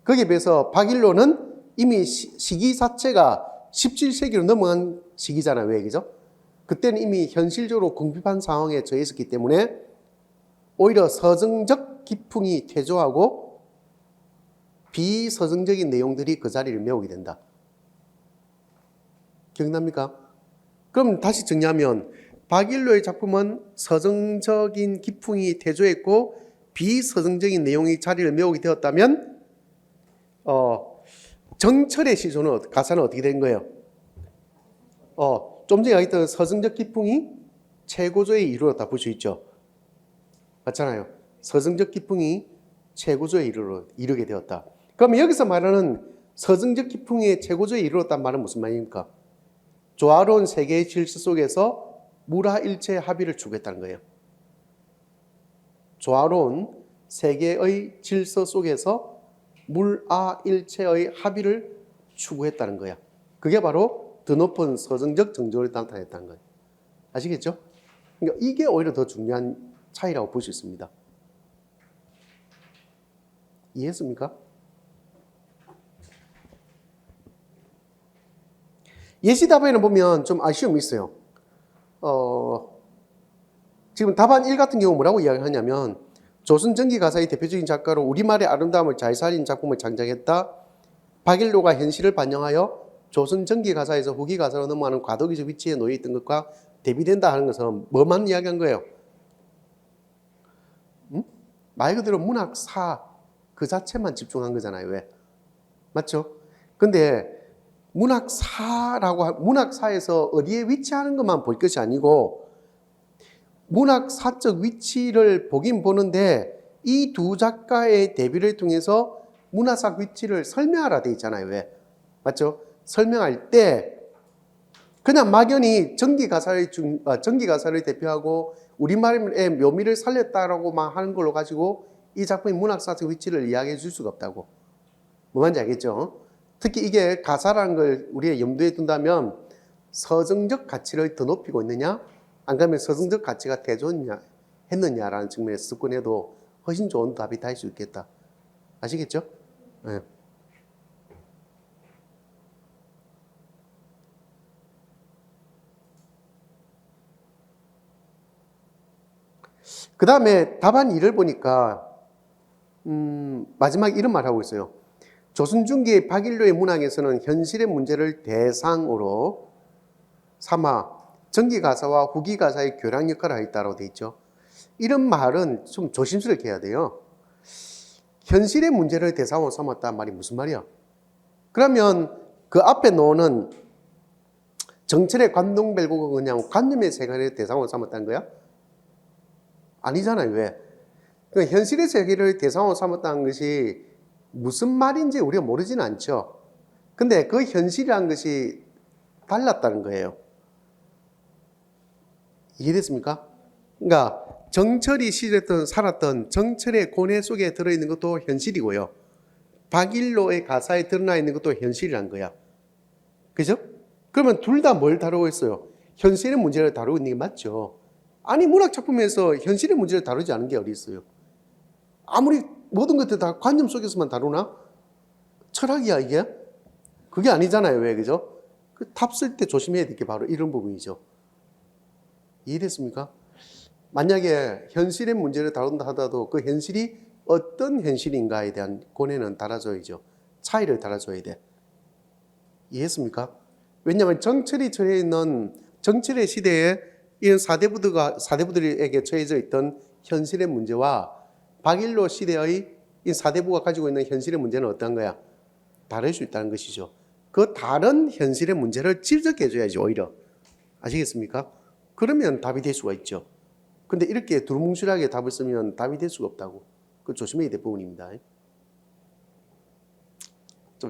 거기에 비해서 박일로는 이미 시기 자체가 17세기로 넘어간 시기잖아요. 왜 그죠? 그때는 이미 현실적으로 궁핍한 상황에 처해 있었기 때문에 오히려 서정적 기풍이 퇴조하고 비서정적인 내용들이 그 자리를 메우게 된다. 기억납니까? 그럼 다시 정리하면 박일로의 작품은 서정적인 기풍이 퇴조했고 비서정적인 내용이 자리를 메우게 되었다면 정철의 시조는 가사는 어떻게 된 거예요? 좀 전에 얘기했던 서정적 기풍이 최고조에 이르렀다 볼 수 있죠. 맞잖아요. 서정적 기풍이 최고조에 이르게 되었다. 그럼 여기서 말하는 서정적 기풍이 최고조에 이르렀단 말은 무슨 말입니까? 조화로운 세계의 질서 속에서 물화일체의 합의를 추구했다는 거예요. 조화로운 세계의 질서 속에서 물화일체의 합의를 추구했다는 거야. 그게 바로 드높은 서정적 정조를 나타냈다는 거예요. 아시겠죠? 그러니까 이게 오히려 더 중요한 차이라고 볼 수 있습니다. 이해했습니까? 예시답안에 보면 좀 아쉬움이 있어요. 지금 답안 1 같은 경우 뭐라고 이야기하냐면 조선 전기 가사의 대표적인 작가로 우리말의 아름다움을 잘 살린 작품을 창작했다. 박일로가 현실을 반영하여 조선 전기 가사에서 후기 가사로 넘어가는 과도기적 위치에 놓여 있던 것과 대비된다 하는 것은 뭐만 이야기한 거예요? 말 그대로 문학사 그 자체만 집중한 거잖아요. 왜? 맞죠? 근데 문학사에서 어디에 위치하는 것만 볼 것이 아니고 문학사적 위치를 보긴 보는데 이 두 작가의 대비를 통해서 문화사 위치를 설명하라 돼 있잖아요. 왜? 맞죠? 설명할 때 그냥 막연히 전기 가사를 대표하고 우리말의 묘미를 살렸다라고만 하는 걸로 가지고 이 작품의 문학사적 위치를 이야기해 줄 수가 없다고. 뭐 말인지 알겠죠? 특히 이게 가사라는 걸 우리가 염두에 둔다면 서정적 가치를 더 높이고 있느냐 안 그러면 서정적 가치가 했느냐라는 측면에서 접근해도 훨씬 좋은 답이 될 수 있겠다. 아시겠죠? 네. 그 다음에 답안 2를 보니까 마지막 이런 말 하고 있어요. 조선 중기의 박일로의 문학에서는 현실의 문제를 대상으로 삼아 전기 가사와 후기 가사의 교량 역할을 하였다고 되어 있죠. 이런 말은 좀 조심스럽게 해야 돼요. 현실의 문제를 대상으로 삼았다는 말이 무슨 말이야? 그러면 그 앞에 놓는 정철의 관동별곡은 그냥 관념의 세계를 대상으로 삼았다는 거야? 아니잖아요. 왜? 그러니까 현실의 세계를 대상으로 삼았다는 것이 무슨 말인지 우리가 모르지는 않죠. 근데 그 현실이라는 것이 달랐다는 거예요. 이해됐습니까? 그러니까 정철이 살았던 정철의 고뇌 속에 들어있는 것도 현실이고요. 박일로의 가사에 드러나 있는 것도 현실이란 거야. 그죠? 그러면 둘 다 뭘 다루고 있어요? 현실의 문제를 다루고 있는 게 맞죠. 아니 문학작품에서 현실의 문제를 다루지 않은 게 어디 있어요? 아무리 모든 것들 다 관념 속에서만 다루나? 철학이야 이게? 그게 아니잖아요. 왜 그죠? 그 답 쓸 때 조심해야 될 게 바로 이런 부분이죠. 이해됐습니까? 만약에 현실의 문제를 다룬다 하더라도 그 현실이 어떤 현실인가에 대한 고뇌는 달아줘야죠. 차이를 달아줘야 돼. 이해했습니까? 왜냐하면 정철이 처해 있는 정철의 시대에 이런 사대부들에게 처해져 있던 현실의 문제와 박일로 시대의 이 사대부가 가지고 있는 현실의 문제는 어떤 거야? 다를 수 있다는 것이죠. 그 다른 현실의 문제를 지적해 줘야지 오히려. 아시겠습니까? 그러면 답이 될 수가 있죠. 근데 이렇게 두루뭉실하게 답을 쓰면 답이 될 수가 없다고. 그 조심해야 될 부분입니다. 좀